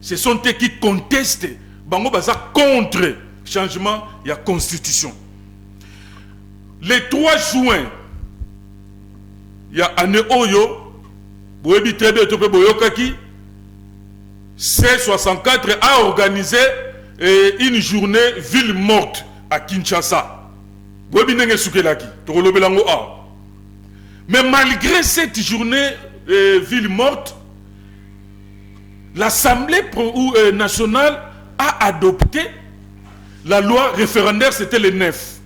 Ce sont eux qui contestent Bango Baza contre le changement de la Constitution. Le 3 juin, il y a Ane Oyo. C64 a organisé une journée ville morte à Kinshasa. Mais malgré cette journée ville morte, l'Assemblée nationale a adopté la loi référendaire, c'était le 9.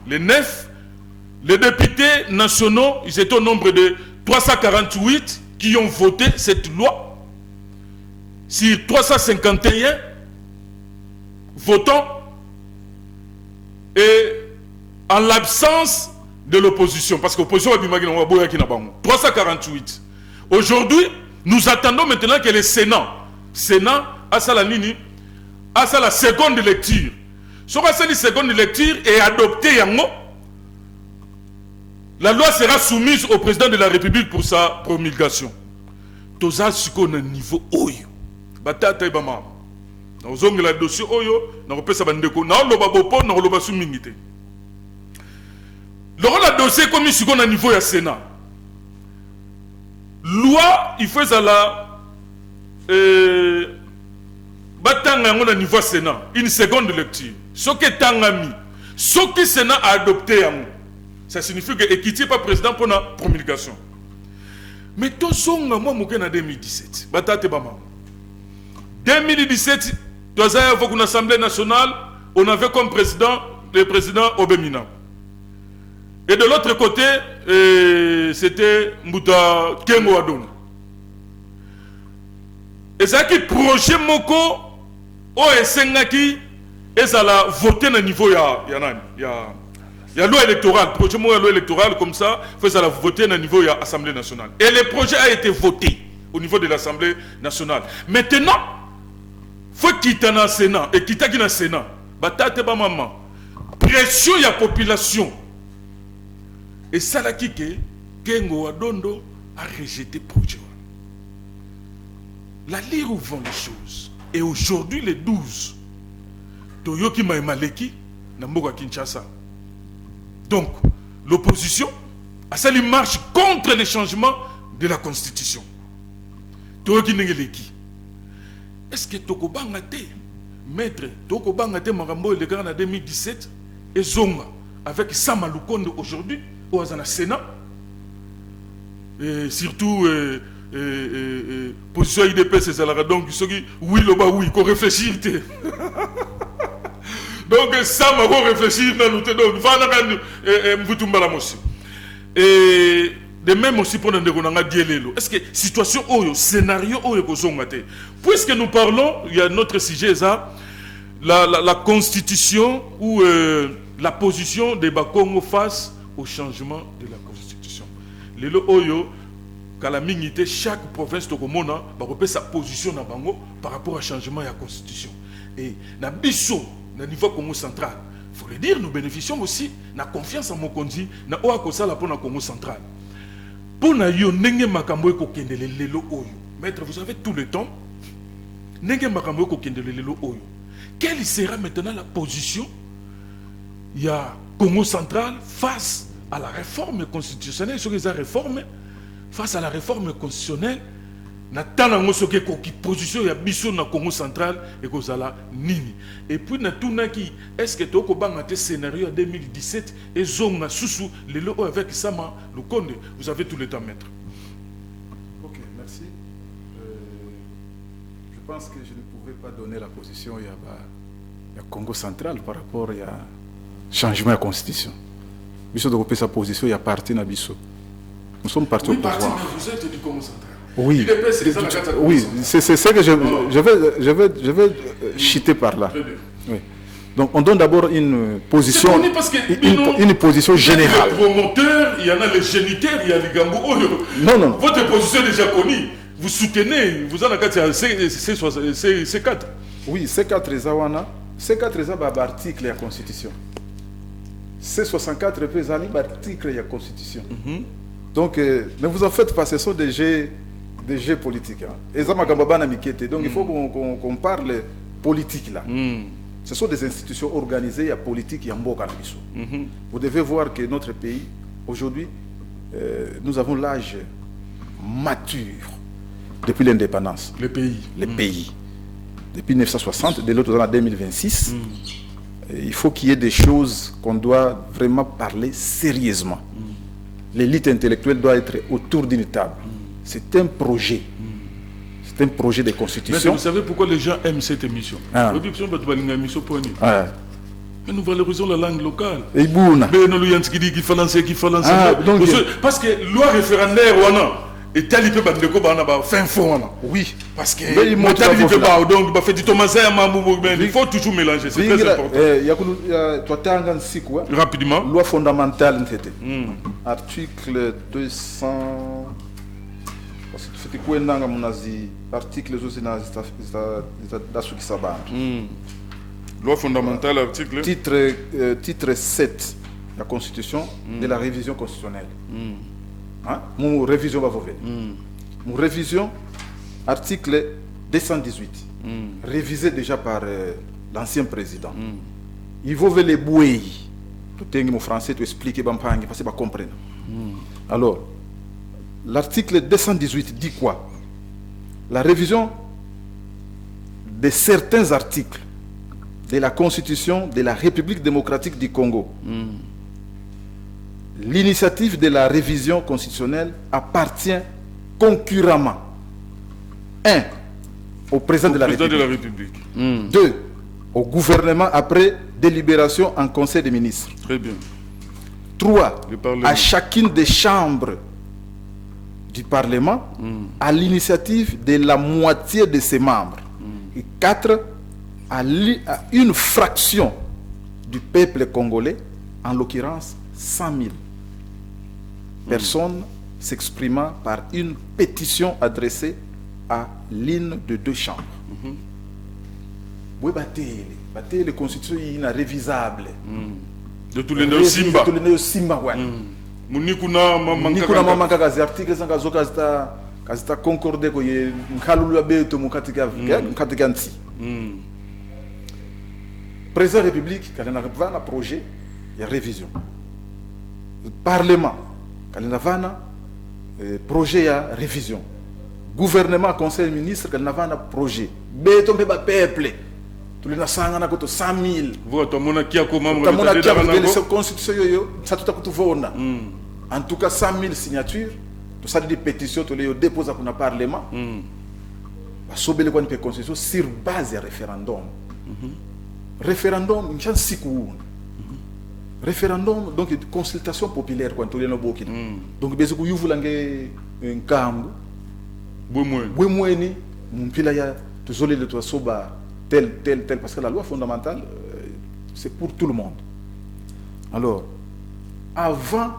Le 9, les députés nationaux, ils étaient au nombre de 348 qui ont voté cette loi. Sur 351 votants et en l'absence de l'opposition, parce que l'opposition a 348. Aujourd'hui, nous attendons maintenant que le Sénat a la seconde lecture. Sur la seconde lecture et adopté yango, la loi sera soumise au président de la République pour sa promulgation. Toza siko na niveau oyo. Batata ibama. Na ozongi la dossier oyo, na kopesa bandeko, na loba bopo, na loba sumingite. Le dossier comme siko na niveau ya Sénat. Loi, il faut la batanga yango na niveau Sénat, une seconde lecture. Ce que tangami, ce que Sénat a adopté yango. Ça signifie que l'équité n'est pas président pour la promulgation. Mais tout ça, moi, je suis en 2017. 2017, dans l'Assemblée nationale, on avait comme président le président Obemina. Et de l'autre côté, c'était Mbouta Kengo Adon. Et ça qui projet Moko, OSNaki, et ça l'a voté au niveau Il y a loi électorale, projet de loi électorale comme ça, il faut ça la voter au niveau de l'Assemblée nationale. Et le projet a été voté au niveau de l'Assemblée nationale. Maintenant, il faut quitter dans le Sénat. Et quitter dans le Sénat, batate ba maman. Pression de la population. Et ça là qui que Kengo Adondo a rejeté le projet. La lire où vont les choses. Et aujourd'hui, le 12, Toyoki Maïmaleki, Namboka Kinshasa. Donc, l'opposition a ça une marche contre les changements de la Constitution. Toyoki Nengeleki. Est-ce que Toko Bangate, maître, Toko Bangate Marambo le grand en 2017, et Zonga, avec Sama Lukonde aujourd'hui, au Sénat, et surtout, position IDP, c'est ça, donc, oui, oui, qu'on réfléchisse. Donc, ça m'a réfléchi dans nous. Donc, et de même aussi pour nous dire, est-ce que situation, scénario, puisque nous parlons, il y a notre sujet, ça, la constitution ou la position des Bakongo face au changement de la constitution. Les Oyo, Kalamingité, chaque province de Komona va sa position par rapport au changement de la constitution. Et na biso, na niveau Congo central, il faut le dire, nous bénéficions aussi de la confiance en Mokondi, na Oakosala pour le Congo central. Pour na yo nenge makambo ko kendele lelo oyo. Maître, vous avez tout le temps. Nenge makambo ko kendele lelo oyo. Quelle sera maintenant la position il y a Congo central face à la réforme constitutionnelle, sur les réformes face à la réforme constitutionnelle? Natana soke qui position ya biso na Congo central et kozala nini. Et puis na tuna ki est-ce que toko banga te scénario en 2017 et zonga susu lelo avec Sama Lukonde, vous avez tout le temps, maître. OK, merci. Je pense que je ne pouvais pas donner la position il y a Congo central par rapport à changement de la constitution. Biso de sa position il y a parti na biso. Nous sommes partis au pouvoir. Vous êtes du Congo central. Oui, oui, c'est ce que je vais chiter par là. Oui. Donc on donne d'abord une position, une position générale. Il y a les promoteurs, il y en a les géniteurs, il y a les gambous. Non. Votre position est déjà connue. Vous soutenez, vous en avez C4. Oui, C4 c'est article de la Constitution. C64 est article de la Constitution. Donc, ne vous en faites pas, ce sont des jeux politiques. Donc, il faut qu'on parle politique là. Ce sont des institutions organisées, il y a politique, il y a Mboka. Vous devez voir que notre pays, aujourd'hui, nous avons l'âge mature depuis l'indépendance. Les pays. Depuis 1960, de l'autre en 2026, il faut qu'il y ait des choses qu'on doit vraiment parler sérieusement. L'élite intellectuelle doit être autour d'une table. C'est un projet. C'est un projet de constitution. Mais vous savez pourquoi les gens aiment cette émission? Mais nous valorisons la langue locale. Parce que loi référendaire, et tel peut fin fond. Oui. Parce que il faut toujours mélanger. C'est très important. Rapidement. Loi fondamentale. Article 200. C'était quoi article loi fondamentale, article. Titre 7 de la Constitution de la révision constitutionnelle. Mon révision va vous venir. Mon révision, article 218, révisé déjà par l'ancien président. Il faut les bouer. Tout est en français, tu expliques, parce que tu comprends. Alors, l'article 218 dit quoi? La révision de certains articles de la Constitution de la République démocratique du Congo. L'initiative de la révision constitutionnelle appartient concurremment 1. Au président de la République. 2. Au gouvernement après délibération en Conseil des ministres. Très bien. 3. À chacune des chambres du Parlement à l'initiative de la moitié de ses membres. Et 4. À une fraction du peuple congolais en l'occurrence 100 000 personnes s'exprimant par une pétition adressée à l'une de 2 chambres. Oui, la constitution est révisable. De tous les nœuds Simba. De tous les nœuds Simba, ouais. Munikuna mamanga kazi article sanga zoka zita concordé ko ye nkalulu ya beto mukatika mukatika nti. Président de la République quand on a un projet il y a révision. Parlement quand on a un projet il y a révision. Gouvernement conseil ministre quand on a un projet beto mpe ba peuple tulina sanga na koto 100 000 voto mona kia ko mambo tamona kia ko constitution yoyo ça tout akutuvona. En tout cas 100 000 signatures tout ça des pétitions tout les dépose à un parlement va sauver le constitution sur base de référendum. Référendum une siku référendum donc consultation populaire quand tout les no boki donc bezo ku yuvulange nkambu bwemweni mpila ya tuzole de toi soba tel parce que la loi fondamentale c'est pour tout le monde. Alors avant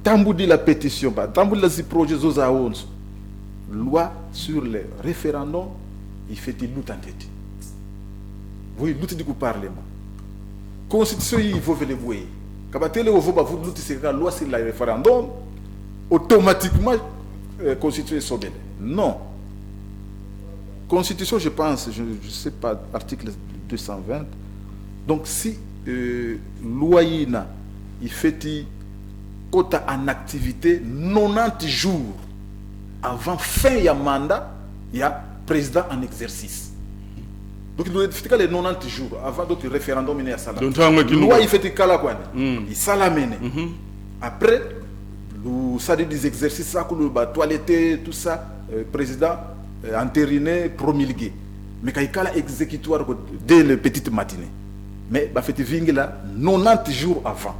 tamboudi la pétition tamboudi la projet zoza 11 loi sur les référendums il fait des luttes en tête. Oui, lutte du parlement. Constitution il faut faire les voyer. Quand télé au faut vous lutte c'est la loi sur le référendum automatiquement constitution est sauvée. Non. Constitution je pense je sais pas article 220. Donc si loi il fait quota en activité 90 jours avant fin du mandat, il y a président en exercice. Donc il doit faire les 90 jours avant le référendum à Salah. Loi il fait quoi il salamene. Après le salaire des exercices ça que le toiletter tout ça président entériné promulgué. Mais quand il a exécutoire dès le petite matinée. Mais bah fait là 90 jours avant.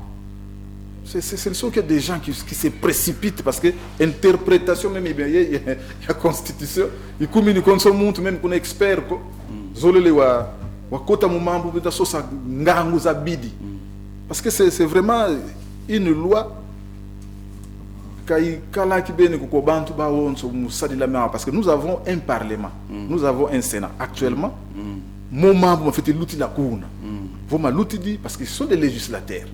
Ce ne sont que des gens qui se précipitent parce que l'interprétation même il y a la constitution il communique comme ça monte même qu'on est expert zolele wa kota mumambo bita sosa ngangu za bidi parce que c'est vraiment une loi kai kala kibene ko bantu ba wonso musadi la main parce que nous avons un parlement nous avons un sénat actuellement mon membre fait l'outil la kuna vous ma l'outil dit parce qu'ils sont des législateurs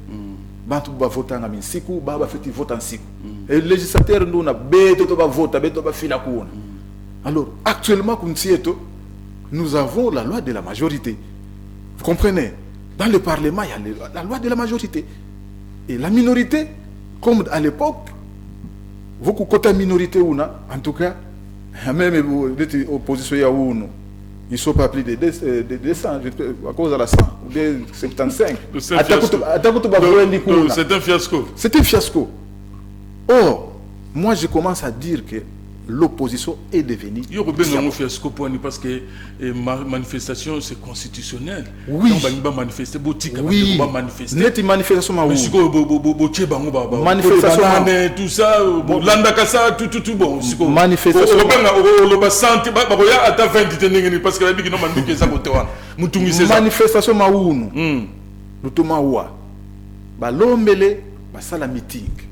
bantu ba voter ngami siku baba fait vote en siku et les législateurs nous na beto to ba voter beto ba fila kuna. Alors actuellement comme sieto nous avons la loi de la majorité. Vous comprenez? Dans le Parlement, il y a la loi de la majorité. Et la minorité, comme à l'époque, vous côté minorité ou non, en tout cas, même l'opposition il y a une, ils ne sont pas plus de 200 à cause de la 100 ou de 75. C'est un fiasco. C'est un fiasco. Or, moi je commence à dire que l'opposition est devenue. Il y a un fiasco parce que manifestation c'est constitutionnel. Oui. On va manifester. Oui. Net manifestation ma manifestation tout ça. Landakasa tout bon. Manifestation. Manifestation ma unu. Lutuma wa. Ba lombele ba sala meeting.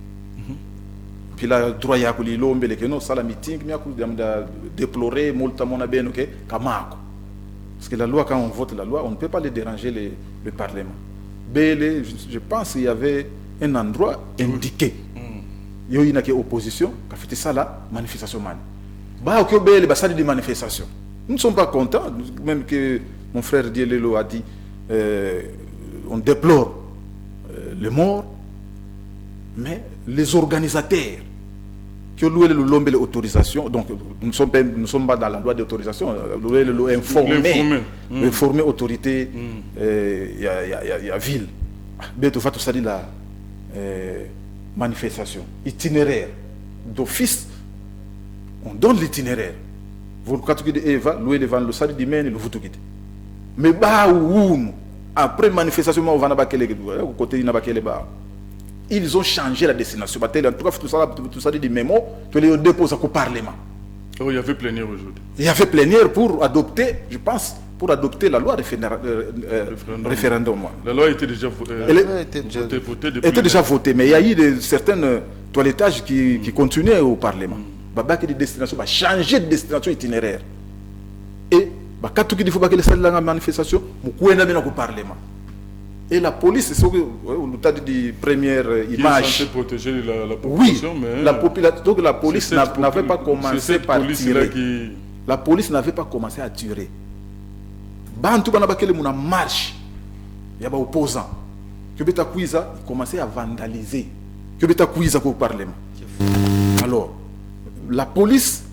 Puis la droit ya kuli lombele que non ça la meeting mais à déplorer molta mona ben OK kamako parce que la loi quand on vote la loi on ne peut pas les déranger le parlement. Bele je pense qu'il y avait un endroit indiqué. Yo ina que opposition qu'a fait ça la manifestation man. Ba OK bele ba ça des manifestations. Nous ne sommes pas contents même que mon frère Dielelo a dit on déplore les morts mais les organisateurs qui ont loué l'autorisation, donc nous ne sommes pas dans la loi d'autorisation, nous informer autorité, il y a ville. Bientôt, tout ça dit la manifestation, itinéraire. D'office, on donne l'itinéraire. Vous avez Eva, loué le vent, le sali d'Imen et le Voutoukite. Mais bah ou après manifestation, on va côté ils ont changé la destination. En tout cas, tout ça des mémos que les déposent au Parlement. Oh, il y avait plénière aujourd'hui. Il y avait plénière pour adopter, je pense, pour adopter la loi référendum. La loi était déjà votée, mais il y a eu certains toilettages qui continuaient au Parlement. Baba qui de destination va changer de destination itinéraire. Et quand tout il faut que les salles de la manifestation, vous pouvez aller au Parlement. Et la police, c'est ce que vous avez dit première image. Qui est censée protéger la population, oui, mais la population. Donc la police n'avait pas commencé par tirer. La police n'avait pas commencé à tirer. Bantu bana bakele muna marche. Il y a des opposants. Que beta kuiza commençait à vandaliser. Que beta kuiza au Parlement. Alors, la police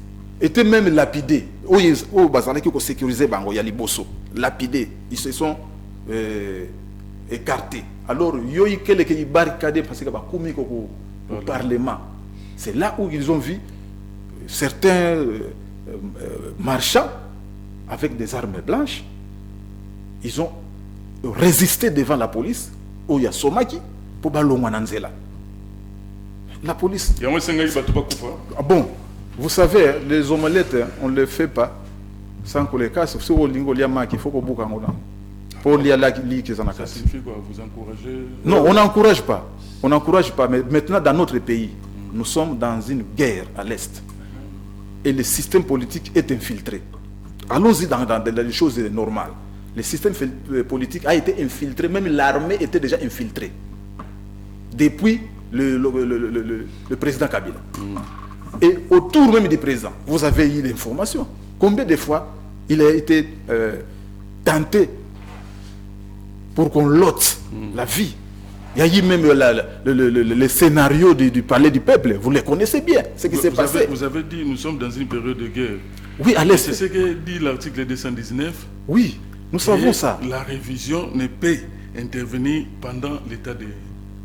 était même lapidée. Au bazana qui sécurisé bango ya liboso. Lapidés. Ils se sont écartés. Alors, yoyi kele ki barricadé parce que ba koumi au Parlement. C'est là où ils ont vu certains marchands avec des armes blanches. Ils ont résisté devant la police. Où il y a Somaki pour Balongwananzela. La police. Ah bon, vous savez, les omelettes, on ne les fait pas sans que les casses. Si vous il faut que vous pour ça signifie quoi? Vous encouragez? Non, on n'encourage pas. On n'encourage pas. Mais maintenant, dans notre pays, nous sommes dans une guerre à l'Est. Et le système politique est infiltré. Allons-y dans les choses normales. Le système politique a été infiltré, même l'armée était déjà infiltrée. Depuis le président Kabila. Et autour même du président, vous avez eu l'information. Combien de fois il a été tenté pour qu'on l'ôte la vie. Il y a eu même le scénario du palais du peuple. Vous le connaissez bien, ce qui s'est passé. Vous avez dit, nous sommes dans une période de guerre. Oui, à l'Est. C'est ce que dit l'article 219. Oui, nous savons ça. La révision ne peut intervenir pendant l'état de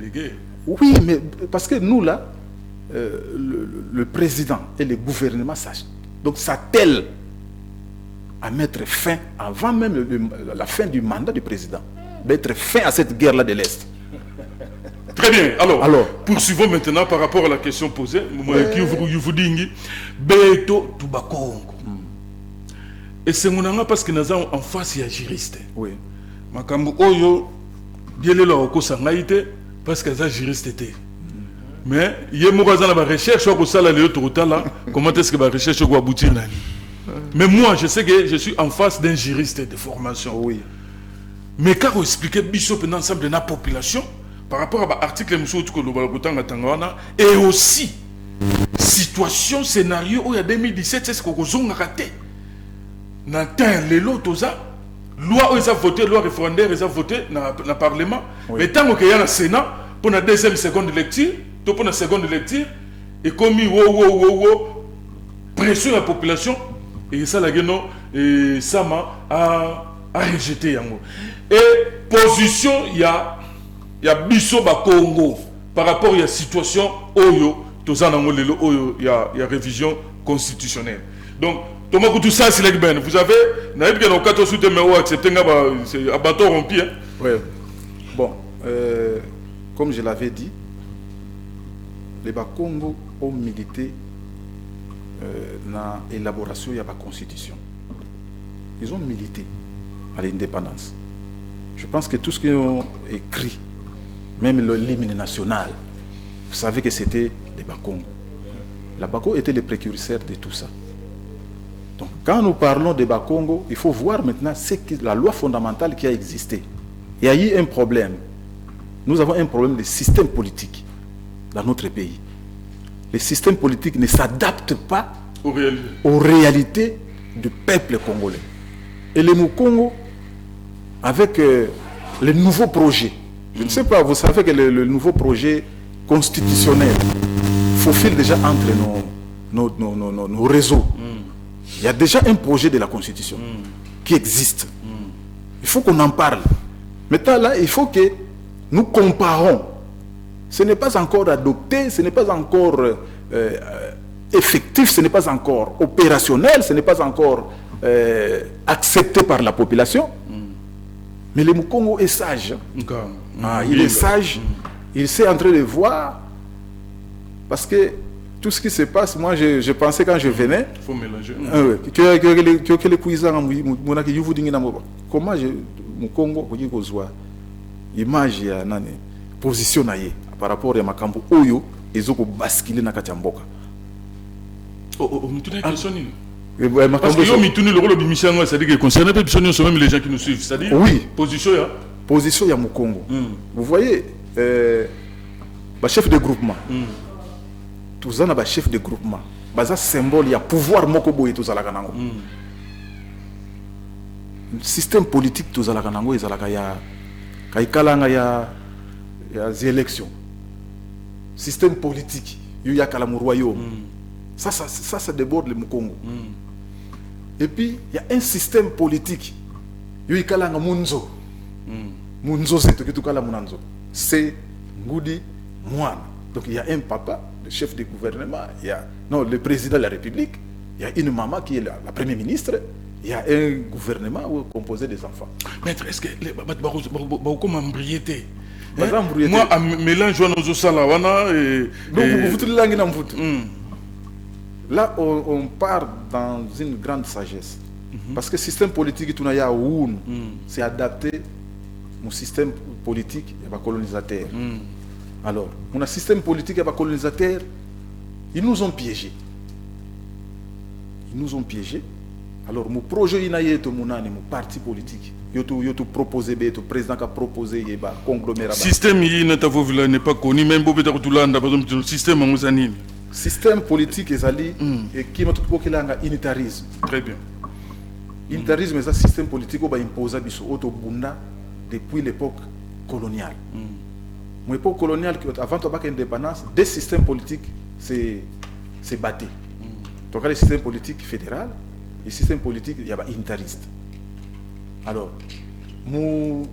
guerre. Oui, mais parce que nous, là, le président et le gouvernement sachent. Donc, s'attellent à mettre fin, avant même la fin du mandat du président, mettre fin à cette guerre-là de l'Est. Très bien. Alors, poursuivons maintenant par rapport à la question posée. Qui vous dit Beto Tubakongo. Et c'est mon parce que nous sommes en face il y a juriste. Oui. Makambo Oyo, Biele la Oko Sangaïte, parce que ça juriste était. Mais il y a une recherche sur ça là, comment est-ce que la recherche va aboutir là? Mais moi, je sais que je suis en face d'un juriste de formation. Oui. Mais quand vous expliquez Bishop l'ensemble de la population, par rapport à l'article et aussi situation, scénario où il y a 2017, c'est ce que vous avez raté. N'atteint les lots, loi où ils ont voté, loi référendaire, ils ont voté dans le Parlement. Oui. Mais tant qu'il y a le Sénat, pour la deuxième, seconde lecture, pour la seconde lecture, et comme pression la population, et ça, la gueule, et Sama a rejeté. Et position, il y a Biso Congo par rapport à la situation Oyo, il y a révision constitutionnelle. Donc, tout ça, c'est bien. Vous avez, accepté un bâton rompu. Oui. Bon, comme je l'avais dit, les Bakongo ont milité dans l'élaboration de la constitution. Ils ont milité à l'indépendance. Je pense que tout ce qu'ils ont écrit, même l'hymne national, vous savez que c'était les Bakongo. La Bakongo était le précurseur de tout ça. Donc, quand nous parlons de Bakongo, il faut voir maintenant la loi fondamentale qui a existé. Il y a eu un problème. Nous avons un problème de système politique dans notre pays. Le système politique ne s'adapte pas aux réalités du peuple congolais. Et les Mukongo, avec les nouveaux projets, je ne sais pas, vous savez que le nouveau projet constitutionnel faufile déjà entre nos réseaux. Il y a déjà un projet de la Constitution qui existe. Il faut qu'on en parle. Maintenant, là, il faut que nous comparons. Ce n'est pas encore adopté, ce n'est pas encore effectif, ce n'est pas encore opérationnel, ce n'est pas encore accepté par la population. Mais le Mukongo est sage. Il est sage, il sait en train de voir, parce que tout ce qui se passe, moi je pensais quand je venais, Il faut mélanger. que les paysans comment mon Congo image ya nani position na ye par rapport ya makambo oyo ezoko basculer na kati ya mboka. Mituna question nini? Parce que yo mituni le rôle de Michel, c'est-à-dire que concernant même les gens qui nous suivent, c'est-à-dire oui, position ya Mukongo. Vous voyez chef de groupement. Tous en a chef de groupement. Baza symbole ya pouvoir moko boye tous ala kanango. Système politique tous ala kanango ezalaka ya kaikalanga ya élections. Système politique yo ya kala mu royaume. Ça déborde le Mukongo. Et puis il y a un système politique yo ikalanga munzo. Munzo c'est que tout kala munanzo. C'est Ngudi Mwana. Donc il y a un papa, le chef du gouvernement, il y a le président de la République, il y a une maman qui est la première ministre, il y a un gouvernement composé des enfants. Maître, est-ce que comment embriété? Moi, mélange nos salawana et là, on part dans une grande sagesse. Parce que le système politique, c'est adapté au système politique colonisateur. Alors, on a un système politique colonisateur, ils nous ont piégés. Alors, mon projet, mon parti politique, il proposé, le président a proposé, il a conglomérat. Le système n'est pas connu, même si le système est système politique est allé et qui m'a tout unitarisme. Très bien. Unitarisme, c'est un système politique qui a imposé depuis l'époque coloniale. L'époque coloniale, avant l'indépendance, des systèmes politiques s'est battu. Donc, le système politique fédéral, le système politique unitariste. Alors, mon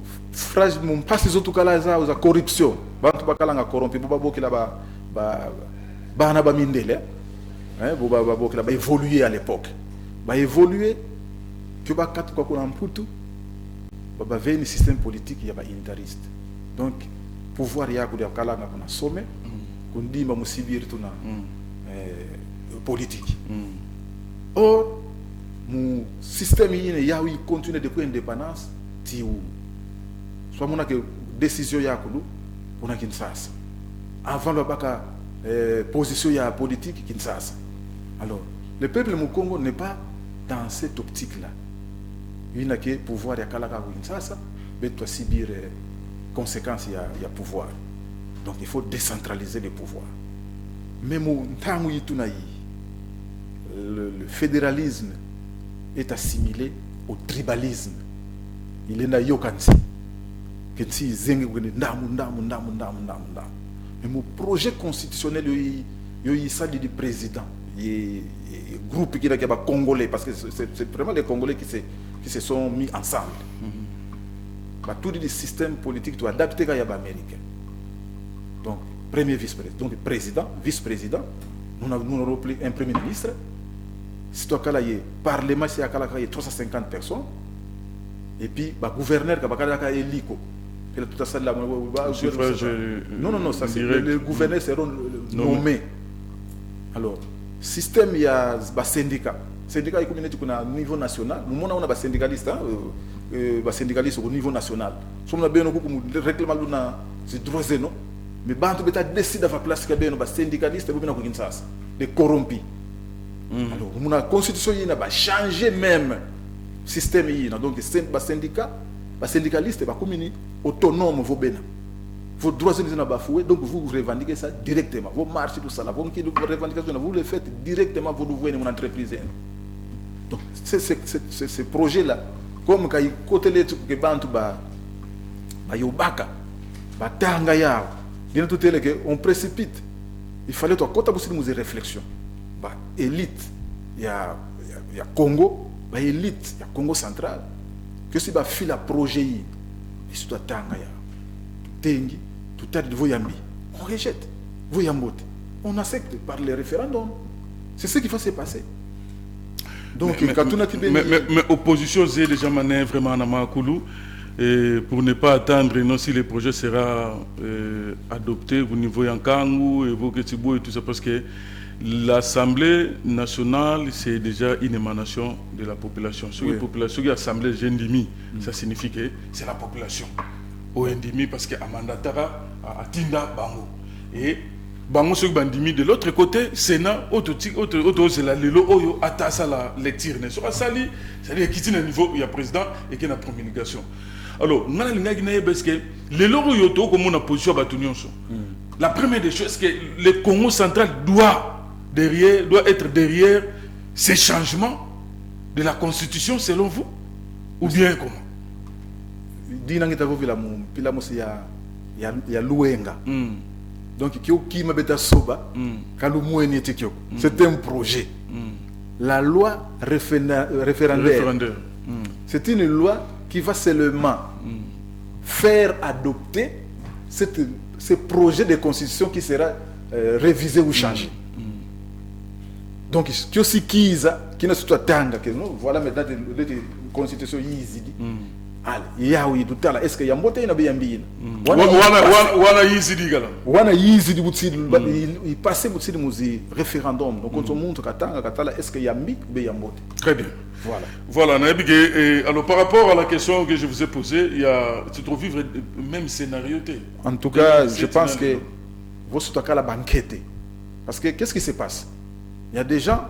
passe les autres cas là, la corruption. Bantu bakala nga corrompu, boba bokila ba ba mindele, boba bokila ba évoluer à l'époque. Ba évoluer que ba kat kwa kuna mputu, ba veni système politique ya ba unitariste. Donc pouvoir ya kudia kala nga kuna sommet, kundimba musibiri tuna politique. Or mon système il continue depuis l'indépendance tiou soit mon que décision ya kulu on a Kinshasa avant le baka position ya politique Kinshasa. Alors le peuple du Congo n'est pas dans cette optique là. Il n'a que pouvoir ya kalaka Kinshasa mais doit subir conséquences ya pouvoir. Donc il faut décentraliser les pouvoirs. Mais mon tangu yitunayi le fédéralisme est assimilé au tribalisme. Il est là yokansi. Kensi zengi wene ndamu. Mais mon projet constitutionnel il s'agit du président. Il groupe qui est congolais parce que c'est vraiment les Congolais qui se sont mis ensemble. Tout le système politique doit adapter à l'américain. Donc premier vice-président, donc président, vice-président. Nous avons un premier ministre. Si tu as le parlement, il y a 350 personnes. Et puis, le gouverneur, il y a tout ça. Non, ça c'est les gouverneurs seront nommés. Alors, système, il y a un syndicat. Le syndicat est au niveau national. Nous avons un syndicaliste au niveau national. Si on a bien un règlement, c'est droit zéro. Mais quand on décide de faire place, il y a un syndicaliste des corrompus. Alors, la constitution a changé même le système. Donc, les syndicalistes sont autonomes. Vos droits sont bafoués, donc vous revendiquez ça directement. Vos marches, tout ça, vos revendications, vous les faites directement, vous ouvrez une entreprise. Donc, ce projet-là, comme quand il côté les trucs que bantu ba yobaka, ba tanga yao, on précipite. Il fallait toi quand tu as une réflexion. Élite, il y a Congo, élite, il y a Congo central. Que si tu as un projet, il faut tanga ya. Tengi, tout à voyambi. On rejette, voyambote. On accepte par les référendums. C'est ce qui va se passer. Donc, mais opposition, c'est déjà vraiment à Namakoulou. Pour ne pas attendre, non, si le projet sera adopté au niveau Yankangu, et tout ça, parce que l'Assemblée nationale, c'est déjà une émanation de la population. Sur la population, l'Assemblée Gendimi, ça signifie que c'est la population. Au Ndimi, parce que Amandatara a Tinda Bango. Et Bango sur Bandimi, de l'autre côté, Sénat, c'est la Lelo Oyo, Atasa la lecture. C'est-à-dire qu'il y a un niveau, il y a président et qu'il y a une promulgation. Alors, nous avons que les Lelo Oyo, comme on a position à Batunion, la première des choses, c'est que le Congo central doit être derrière ces changements de la constitution, selon vous? Ou bien comment? Donc, c'est un projet. La loi référendaire, c'est une loi qui va seulement faire adopter ce projet de constitution qui sera révisé ou changé. Donc, qui aussi qui n'a pas attendre que voilà maintenant la constitution easy. Est-ce qu'il y a un mot qui il passait au référendum. Donc, on montre est-ce qu'il y a un très bien. Voilà. Alors, par rapport à la question que je vous ai posée, tu trouves vivre le même scénario? En tout cas, je pense que vous êtes à la banquette. Parce que qu'est-ce qui se passe? Il y a des gens,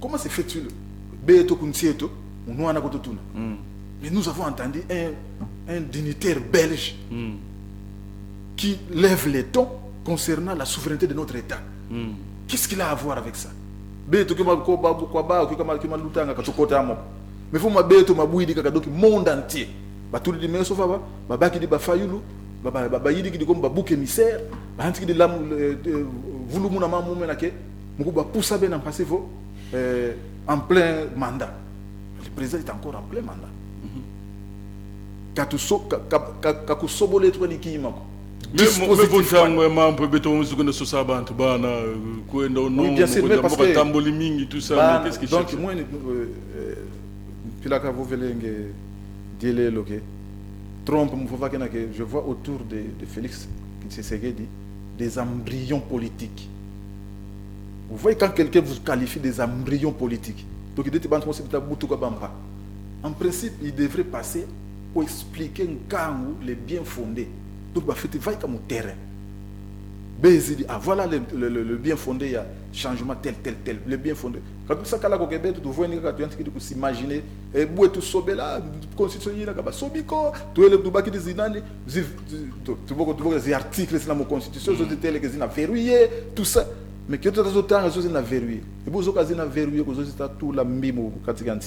comment se fait-il? Mais nous avons entendu un dignitaire belge qui lève les tons concernant la souveraineté de notre État. Qu'est-ce qu'il a à voir avec ça? Mais il faut que monde entier. Tout le monde sauf qui dit Fayulu, qui dit comme bouc émissaire, qui dit là voulu mon maman menake, mukuba poussa ben en passé en plein mandat. Le président est encore en plein mandat. Oui, bien sûr, mais parce que donc moi Trump, je vois autour de Félix Tshisekedi des embryons politiques. Vous voyez quand quelqu'un vous qualifie des embryons politiques, donc en principe il devrait passer pour expliquer un cas où les bien fondés. Donc, il va comme au terrain. Voilà le bien fondé, il y a changement tel. Le bien fondé. Quand tout ça, quand vous voyez, vous s'imaginer, et vous tout sauvé là, constitution, il y a Sobiko, tout le monde qui dit, les articles de la constitution, les articles qui sont verrouillés, tout ça. Mais que tout le temps, ils sont verrouillés. Et vous avez verrouillé, vous avez tout la mime au quotidien.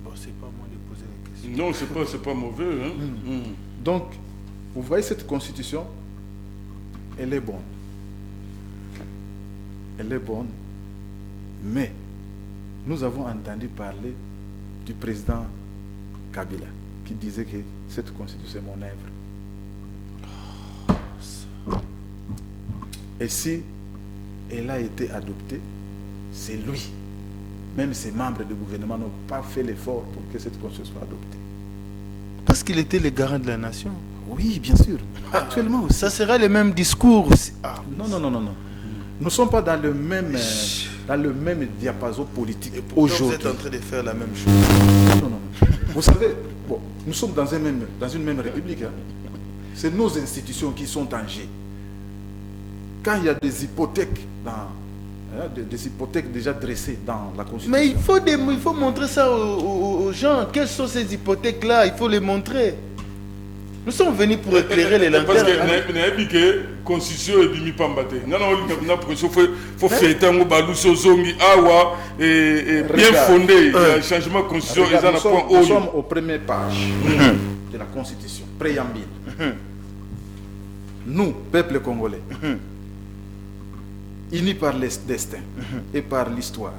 Bon, c'est pas moi de poser la question. Non, c'est pas mauvais. Hein? Donc, vous voyez cette constitution, elle est bonne. Elle est bonne. Mais, nous avons entendu parler du président Kabila, qui disait que cette constitution est mon œuvre. Et si elle a été adoptée, c'est lui. Même ses membres du gouvernement n'ont pas fait l'effort pour que cette constitution soit adoptée. Parce qu'il était le garant de la nation. Oui, bien sûr. Actuellement aussi. Ça sera le même discours. Non. Nous ne sommes pas dans le même diapason politique aujourd'hui. Vous êtes en train de faire la même chose. Non. Vous savez, nous sommes dans une même république. Hein. C'est nos institutions qui sont en jeu. Quand il y a des hypothèques des hypothèques déjà dressées dans la Constitution. Mais il faut montrer ça aux gens. Quelles sont ces hypothèques-là? Il faut les montrer. Nous sommes venus pour éclairer les lanternes. Parce que la Constitution est bien pambate. Il faut faire un balouso zongi awa et bien fondé. Le changement de Constitution. Nous sommes aux premières pages de la Constitution, préambule. Nous, peuple congolais, unis par les destins et par l'histoire,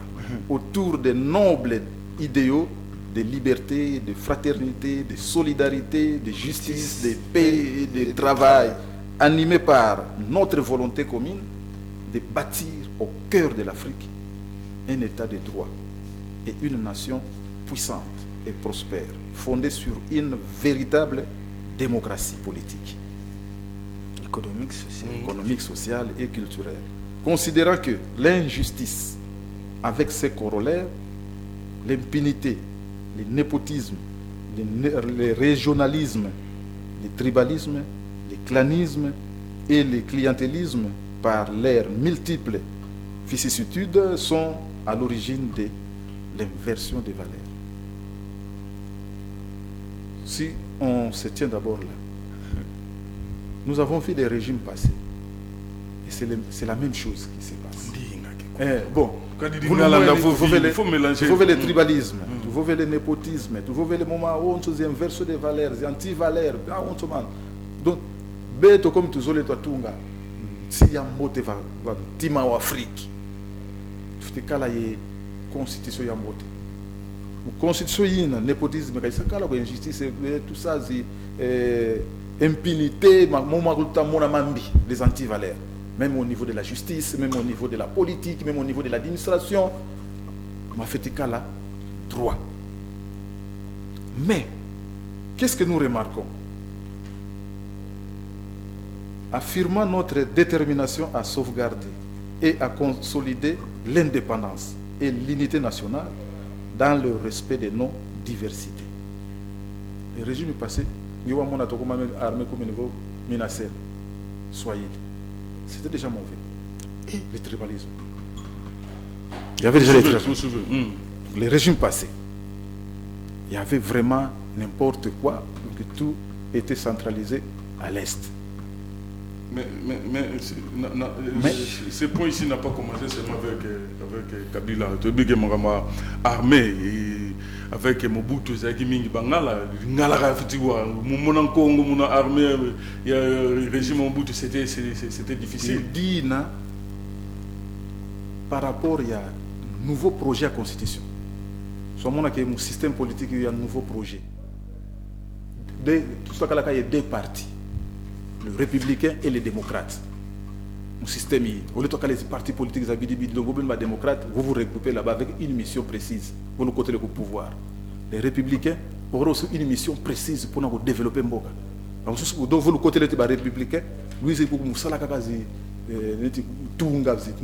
autour des nobles idéaux de liberté, de fraternité, de solidarité, de justice, de paix et de travail, animés par notre volonté commune de bâtir au cœur de l'Afrique un état de droit et une nation puissante et prospère, fondée sur une véritable démocratie politique. économique, social et culturel. Considérant que l'injustice, avec ses corollaires, l'impunité, le népotisme, le régionalisme, le tribalisme, le clanisme et le clientélisme, par leurs multiples vicissitudes, sont à l'origine de l'inversion des valeurs. Si on se tient d'abord là, nous avons vu des régimes passer. Et c'est la même chose qui se passe. Bon, vous voulez le tribalisme, vous voulez le népotisme, vous voulez le moment où on se inverse des valeurs, des anti-valeurs. Donc, beto comme tu zole toi tunga, si yambote va tima wa Afrique, tu te kala ye constitution yambote. Constitution yina népotisme, quand ça kala ko injustice, tout ça, impunité, les anti-valeurs. Même au niveau de la justice, même au niveau de la politique, même au niveau de l'administration, m'a fait là droit. Mais, qu'est-ce que nous remarquons? Affirmant notre détermination à sauvegarder et à consolider l'indépendance et l'unité nationale dans le respect de nos diversités. Le régime passé, nous avons armé comme niveau menacé. Soyez. C'était déjà mauvais. Le tribalisme. Il y avait déjà les régimes passés. Il y avait vraiment n'importe quoi, que tout était centralisé à l'Est. Mais ce point ici n'a pas commencé seulement avec Kabila. Tu as vu que Mangama armé avec Mobutu Zagimi Bangala, Ngala Fitiwa, mon Congo, mon armée, le régime Mobutu, c'était difficile. Il dit par rapport à un nouveau projet à constitution. Soit mon un système politique, il y a un nouveau projet. Tout ça, il y a deux partis. Le républicain et les démocrates. Un système, au lieu de les partis politiques, le gouvernement démocrate, vous vous regroupez là-bas avec une mission précise pour nous côté le pouvoir. Les républicains auront aussi une mission précise pour nous développer Mboka. Donc, vous le côté des républicains, lui, c'est pour nous ça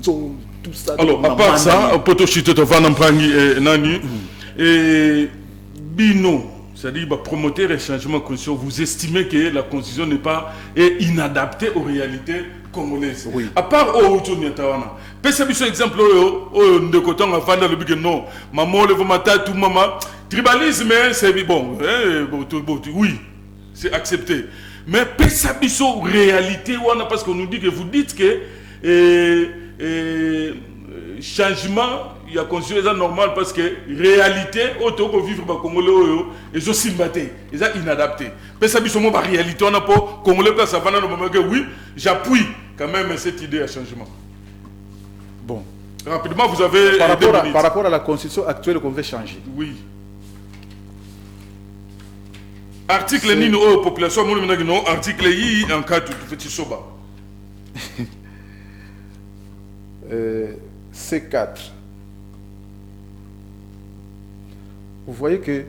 tout ça. Alors, à part ça, pour et Bino. C'est-à-dire, promoteur et changement constitution, vous estimez que la constitution n'est pas inadaptée aux réalités congolaises. Oui. À part Tawana. Peut-être exemple, de côté, on va le but non, maman, le vomata, tout maman. Tribalisme, c'est bon. Oui, c'est accepté. Mais peut-être réalité, parce qu'on nous dit que vous dites que changement. Il y a constitution normal parce que réalité auto que vivre ba congolais et je suis batté ils sont inadaptés mais ça biso mo ba réalité on a pas congolais place ça va dans le moment que oui j'appuie quand même cette idée à changement. Bon, rapidement vous avez par rapport à la constitution actuelle qu'on veut changer. Oui. Article ni no population mo no article yi en cas de petit soba. C4. Vous voyez que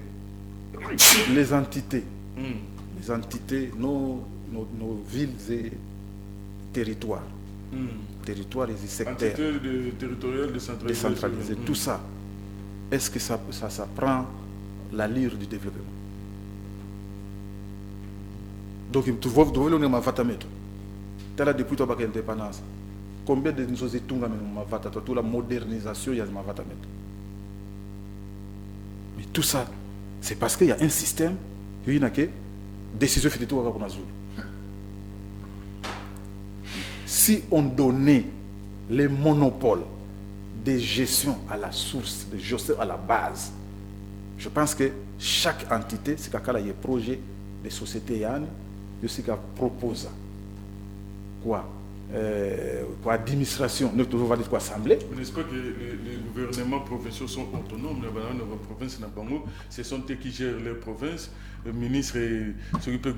les entités, nos villes et territoires, territoires et secteurs, territoriales décentralisés, tout ça, est-ce que ça prend l'allure du développement? Donc, vous voyez, on est en Vatameto. Depuis l'indépendance, combien de choses sont toute la modernisation, il y a Vatameto. Mais tout ça, c'est parce qu'il y a un système, il y a une décision faite de tout à Azul. Si on donnait les monopoles de gestion à la source, de gestion à la base, je pense que chaque entité, c'est qu'il y a un projet de société, de ce qu'elle propose. Quoi administration, nous devons dire quoi assemblée. N'est-ce pas que les gouvernements provinciaux sont autonomes? Les provinces ce sont eux qui gèrent les provinces. Le ministre s'occupe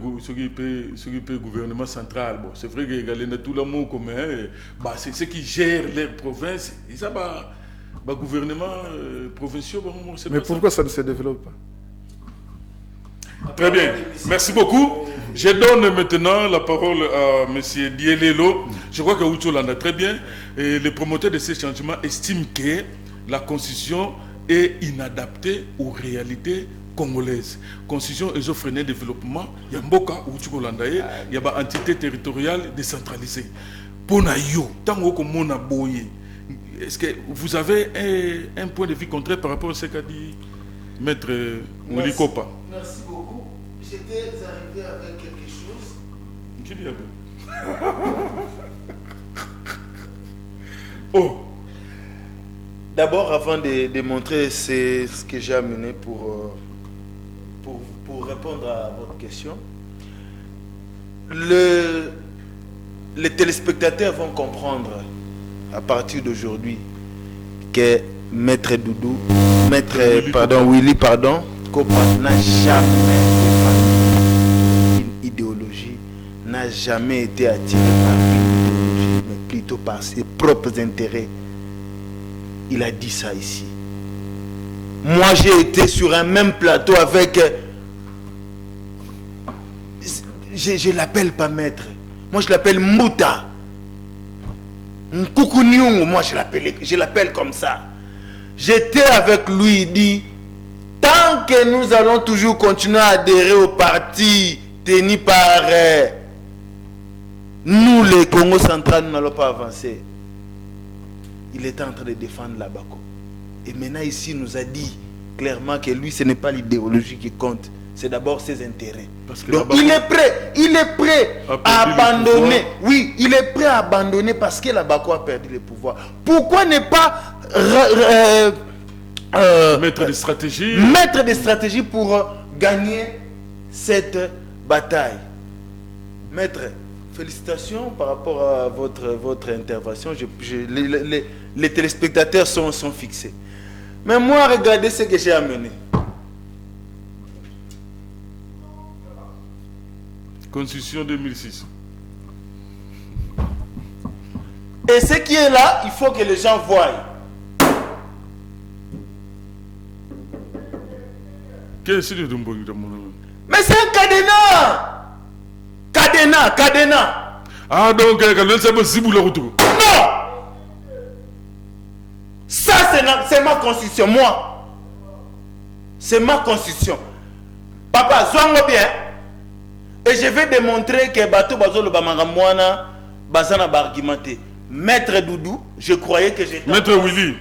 du gouvernement central. Bon, c'est vrai que tout le monde commun, c'est ceux qui gèrent les provinces. Et ça, gouvernement provinciaux. Mais pourquoi ça ne se développe pas? Très bien. Merci beaucoup. Je donne maintenant la parole à M. Dielelo. Je crois que Oucho l'a très bien. Et les promoteurs de ces changements estiment que la Constitution est inadaptée aux réalités congolaises. Constitution et freiner le développement. Il y a Mboka, Oucho Landaye, il y a une entité territoriale décentralisée. Pour Nayo, tant que Mona Boye, est-ce que vous avez un point de vue contraire par rapport à ce qu'a dit Maître Willy Kopa? Merci beaucoup. J'étais arrivé avec quelque chose. Qui dit Oh. D'abord, avant de montrer ce que j'ai amené pour répondre à votre question, les téléspectateurs vont comprendre à partir d'aujourd'hui que Maître Willy Kopa n'a jamais défendu une idéologie, n'a jamais été attiré par une idéologie, mais plutôt par ses propres intérêts. Il a dit ça ici. Moi, j'ai été sur un même plateau avec... Je l'appelle pas maître. Moi, je l'appelle Mouta. Nkoukouniou, moi, je l'appelle comme ça. J'étais avec lui, il dit, tant que nous allons toujours continuer à adhérer au parti tenu par nous, les Congo central, nous n'allons pas avancer. Il était en train de défendre la Bako. Et maintenant, ici, il nous a dit clairement que lui, ce n'est pas l'idéologie qui compte. C'est d'abord ses intérêts. Donc, il est prêt à abandonner. Oui, il est prêt à abandonner parce que la Bako a perdu le pouvoir. Pourquoi ne pas mettre des stratégies pour gagner cette bataille? Maître, félicitations par rapport à votre intervention. Les téléspectateurs sont fixés. Mais moi, regardez ce que j'ai amené. Constitution 2006. Et ce qui est là, il faut que les gens voient. Qu'est-ce que c'est? Mais c'est un cadenas. Ah, donc, non! Ça, c'est ma constitution, moi. C'est ma constitution. Papa, sois-moi bien. Et je vais démontrer que Bato Bazolo Bamangamwana Bazana va argumenter. Maître Doudou, je croyais que j'étais... Maître Willy,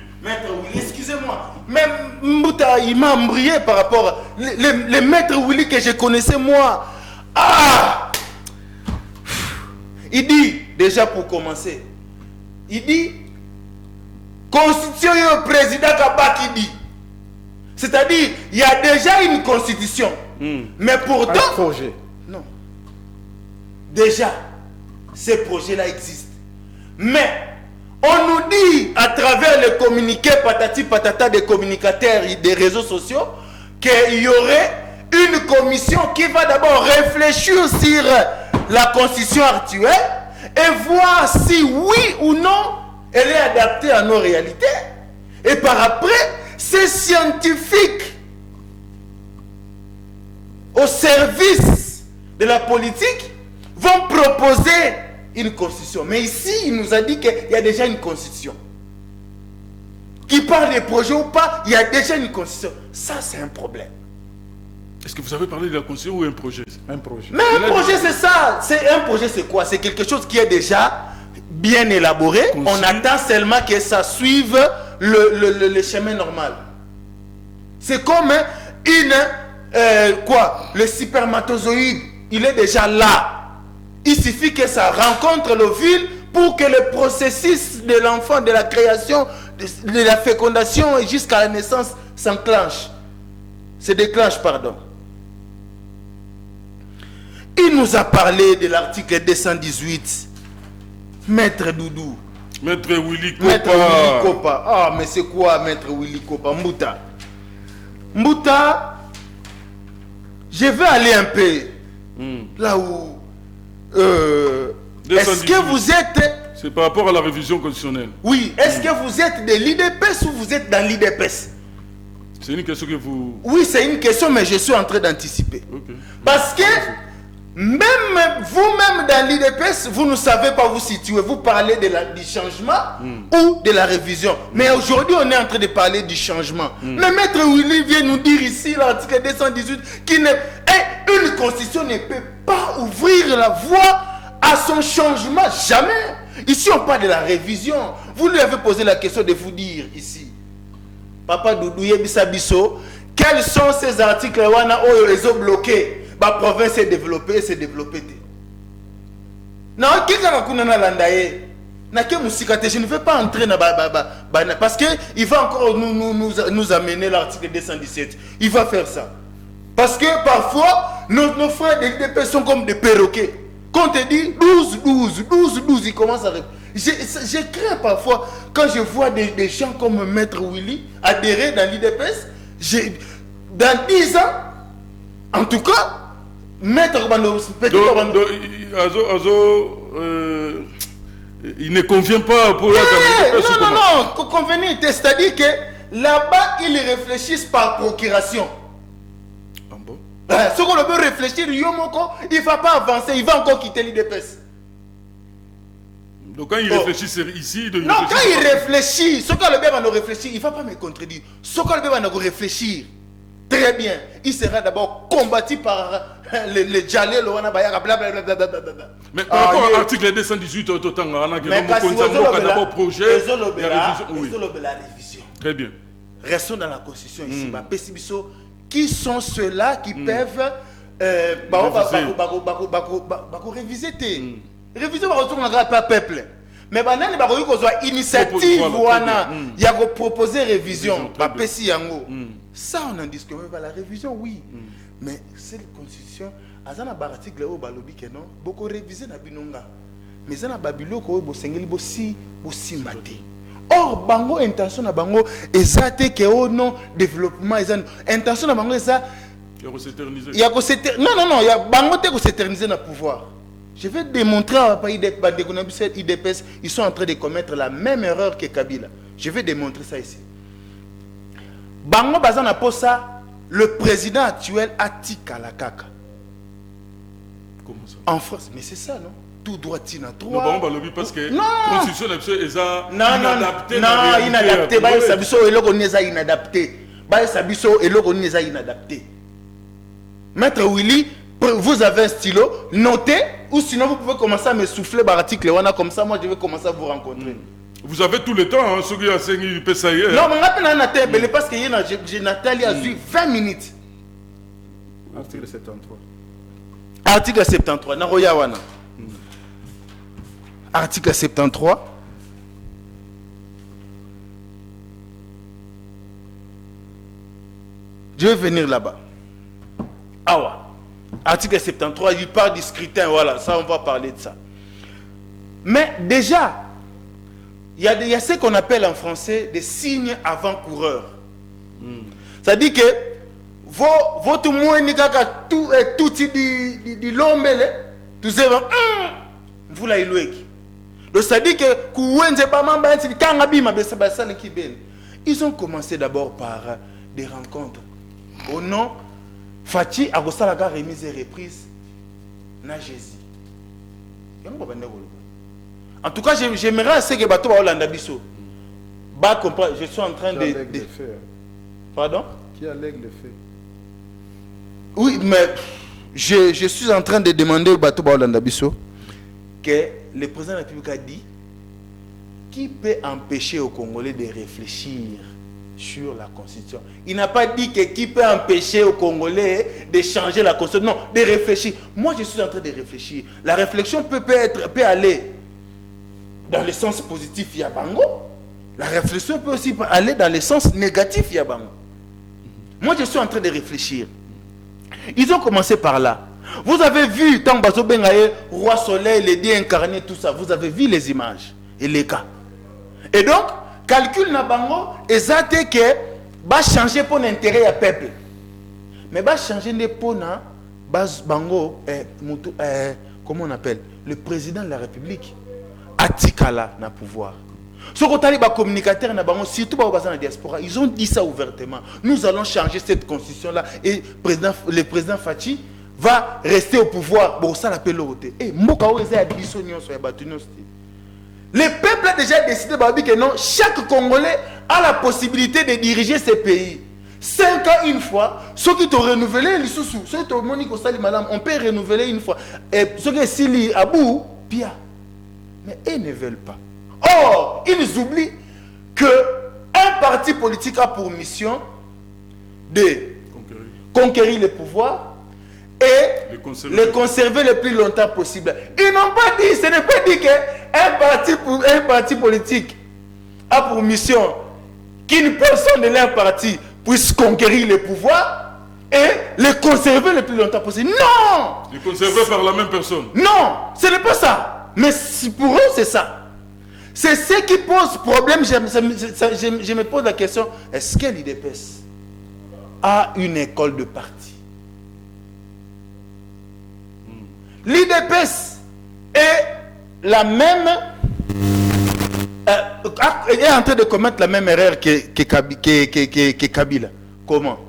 excusez-moi. Même Mbouta, il m'a embrayé par rapport à... Les Maître Willy que je connaissais, moi. Ah! Il dit, déjà pour commencer, il dit, Constitution et le président Kabaki dit. C'est-à-dire, il y a déjà une constitution. Mais pourtant... Un projet. Non. Déjà, ces projets-là existent. Mais, on nous dit, à travers les communiqués patati patata des communicateurs et des réseaux sociaux, qu'il y aurait une commission qui va d'abord réfléchir sur la constitution actuelle et voir si oui ou non elle est adaptée à nos réalités. Et par après, ces scientifiques au service de la politique vont proposer une constitution. Mais ici, il nous a dit qu'il y a déjà une constitution. Qui parle des projets ou pas, il y a déjà une constitution. Ça, c'est un problème. est-ce que vous avez parlé de la constitution ou un projet? Un projet. Mais un projet, c'est ça. Un projet, c'est quoi? C'est quelque chose qui est déjà bien élaboré. On attend seulement que ça suive le chemin normal. C'est comme le spermatozoïde. Il est déjà là. Il suffit que ça rencontre l'ovule pour que le processus de l'enfant, de la création, de la fécondation jusqu'à la naissance s'enclenche. Se déclenche, pardon. Il nous a parlé de l'article 218. Maître Doudou. Maître Willy Kopa. Maître Willy Kopa. Ah, mais c'est quoi Maître Willy Kopa? Mbouta. Mbouta, je vais aller un peu là où... est-ce que vous êtes... C'est par rapport à la révision constitutionnelle. Oui, est-ce que vous êtes de l'IDPS ou vous êtes dans l'IDPS? C'est une question que vous... Oui, c'est une question, mais je suis en train d'anticiper. Okay. Parce que Même vous-même dans l'IDPS, vous ne savez pas vous situer. Vous parlez du changement ou de la révision. Mais aujourd'hui, on est en train de parler du changement. Mais Maître Willy vient nous dire ici, l'article 218, une constitution ne peut pas ouvrir la voie à son changement. Jamais. Ici, on parle de la révision. Vous lui avez posé la question de vous dire ici. Papa Doudou Yebisabiso, quels sont ces articles où ils ont bloqué? La province s'est développée, Non, je ne veux pas entrer dans parce qu'il va encore nous amener l'article 217. Il va faire ça. Parce que parfois, nos frères des sont comme des perroquets. Quand on te dit 12, ils commencent à... Je crains parfois, quand je vois des gens comme Maître Willy adhérer dans l'IDPS, dans 10 ans, en tout cas, Maître il ne convient pas pour la non, convenir. C'est-à-dire que là-bas, ils réfléchissent par procuration. Ah bon? Ce qu'on veut réfléchir, il ne va pas avancer, il va encore quitter l'IDPS. Donc quand il réfléchit ici... Non, quand il réfléchit, ce qu'on va réfléchir, il ne va pas me contredire. Ce qu'on va réfléchir, très bien, il sera d'abord combattu par les Djalé, blablabla. Mais par rapport à l'article 218, on a d'abord projet la révision. Très bien. Restons dans la constitution ici. Qui sont ceux-là qui peuvent réviser réviser par peuple. Mais banane ba ko zo initiative wana ya ko proposer révision ba pesi yango. Ça on en discute pas la révision oui. Mais cette constitution azana ba article o balobi que non boko réviser na binonga. Mais ça na babilo ko bo sengeli bo si mate. Or bango intention na bango ezate que o non développement ezan intention na bango ça ya ko s'éterniser. Non, ya bango te ko s'éterniser na pouvoir. Je vais démontrer à l'IDPS, ils sont en train de commettre la même erreur que Kabila. Je vais démontrer ça ici. Bango Bazana Posa, le président actuel Atika Lakaka. Comment ça? En France, mais c'est ça, non? Tout droit tina droit. Non, Balobi parce que la constitution est inadaptée. Non, inadapté. Baye Sabiso et l'ogo neza inadapté. Baye Sabiso et l'ogo neza inadapté. Maître Willy, vous avez un stylo, notez, ou sinon vous pouvez commencer à me souffler par article, comme ça, moi je vais commencer à vous rencontrer. Vous avez tout le temps, hein, ceux qui ont enseigné du PSAI. Non, mais je parce que j'ai Nathalie a vu 20 minutes. Article 73. Article 73, Naroya Wana. Article 73. Je vais venir là-bas. Awa. Article 73, il parle du scrutin, voilà, ça on va parler de ça. Mais déjà, il y a ce qu'on appelle en français des signes avant-coureurs. Ça dit que votre moyen tout dit l'homme, tout ça, vous l'avez loué. Donc ça dit que ils ont commencé d'abord par des rencontres au nom Fati Agosalaga remise et reprise na Jésus. En tout cas, j'aimerais assez que bateau Hollande biso. Ba comprendre, je suis en train de Pardon? Qui allègue le fait? Oui, mais je suis en train de demander au bateau Hollande biso que le président de la République a dit qui peut empêcher aux Congolais de réfléchir sur la Constitution. Il n'a pas dit que qui peut empêcher aux Congolais de changer la Constitution. Non, de réfléchir. Moi, je suis en train de réfléchir. La réflexion peut aller dans le sens positif, il y a Bango. La réflexion peut aussi aller dans le sens négatif, il y a Bango. Moi, je suis en train de réfléchir. Ils ont commencé par là. Vous avez vu, tant Bazo Bengaye, Roi Soleil, les dieux incarnés, tout ça. Vous avez vu les images et les cas. Et donc, calcul na bango exact que va changer pour l'intérêt du peuple mais va changer pour na base bango comment on appelle le président de la République atikala na pouvoir ce qu'on tali ba communicateur na bango surtout ba bazana diaspora ils ont dit ça ouvertement nous allons changer cette constitution là et le président Fati va rester au pouvoir. Bon, ça l'appelle l'autre. Et le peuple a déjà décidé que non, chaque Congolais a la possibilité de diriger ce pays. 5 ans une fois, ceux qui t'ont renouvelé, ceux qui t'ont on peut renouveler une fois. Et ceux qui sont à bout, bien. Mais ils ne veulent pas. Or, ils oublient qu'un parti politique a pour mission de conquérir le pouvoir et le conserver le plus longtemps possible. Ils n'ont pas dit, ce n'est pas dit qu'un parti politique a pour mission qu'une personne de leur parti puisse conquérir le pouvoir et le conserver le plus longtemps possible. Non! Le conserver par la même personne. Non, ce n'est pas ça. Mais pour eux, c'est ça. C'est ce qui pose problème. Je me pose la question, est-ce que l'IDPS a une école de parti? L'IDPS est la même est en train de commettre la même erreur que Kabila. Comment?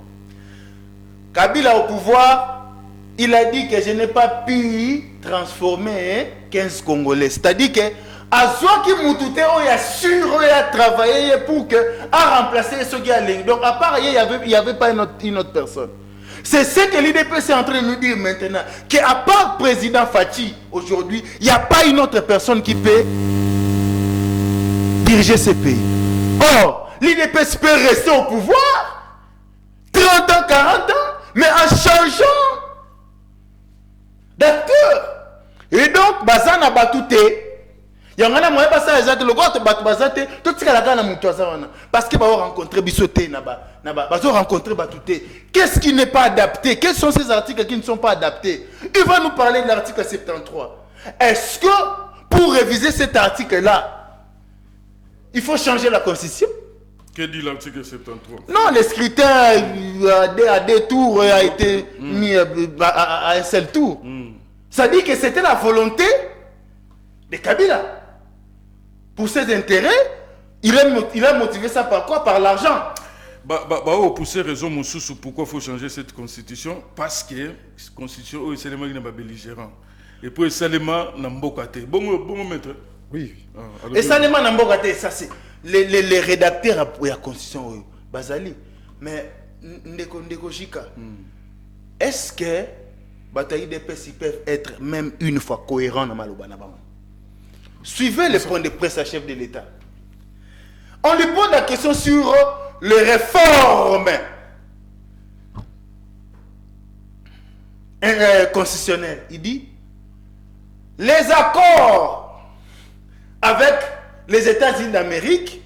Kabila au pouvoir, il a dit que je n'ai pas pu transformer 15 Congolais. C'est-à-dire que Azouaki Moutouté, il a sûr, il a travaillé pour que a remplacer ceux qui allaient. Donc à part il n'y avait pas une autre personne. C'est ce que l'IDPS est en train de nous dire maintenant. Qu'à part le président Fachi, aujourd'hui, il n'y a pas une autre personne qui peut diriger ce pays. Or, l'IDPS peut rester au pouvoir 30 ans, 40 ans, mais en changeant d'acteur. Et donc, Bazana Batouté, il y a un moyen de passer à le goût de Bazate, tout ce qu'il a dans le parce qu'il va rencontrer Bissoté, va rencontrer Batouté. Qu'est-ce qui n'est pas adapté? Quels sont ces articles qui ne sont pas adaptés? Il va nous parler de l'article 73. Est-ce que pour réviser cet article-là, il faut changer la constitution? Que dit l'article 73? Non, le scrutin à deux tours a été mis à un seul tour. Ça dit que c'était la volonté de Kabila. Pour ses intérêts, il a motivé ça par quoi? Par l'argent. Pour ces raisons, pourquoi il faut changer cette constitution? Parce que la constitution est seulement belligérant. Et pour seulement Nambokate. Bon maître. Oui. Et seulement Nambokate, ça c'est les rédacteurs de la constitution. Bazali. Mais Ndeko Jika, est-ce que Bataille des PES peuvent être même une fois cohérents dans Malobanaba? Suivez les points de presse à chef de l'État. On lui pose la question sur les réformes constitutionnelles. Il dit les accords avec les États-Unis d'Amérique.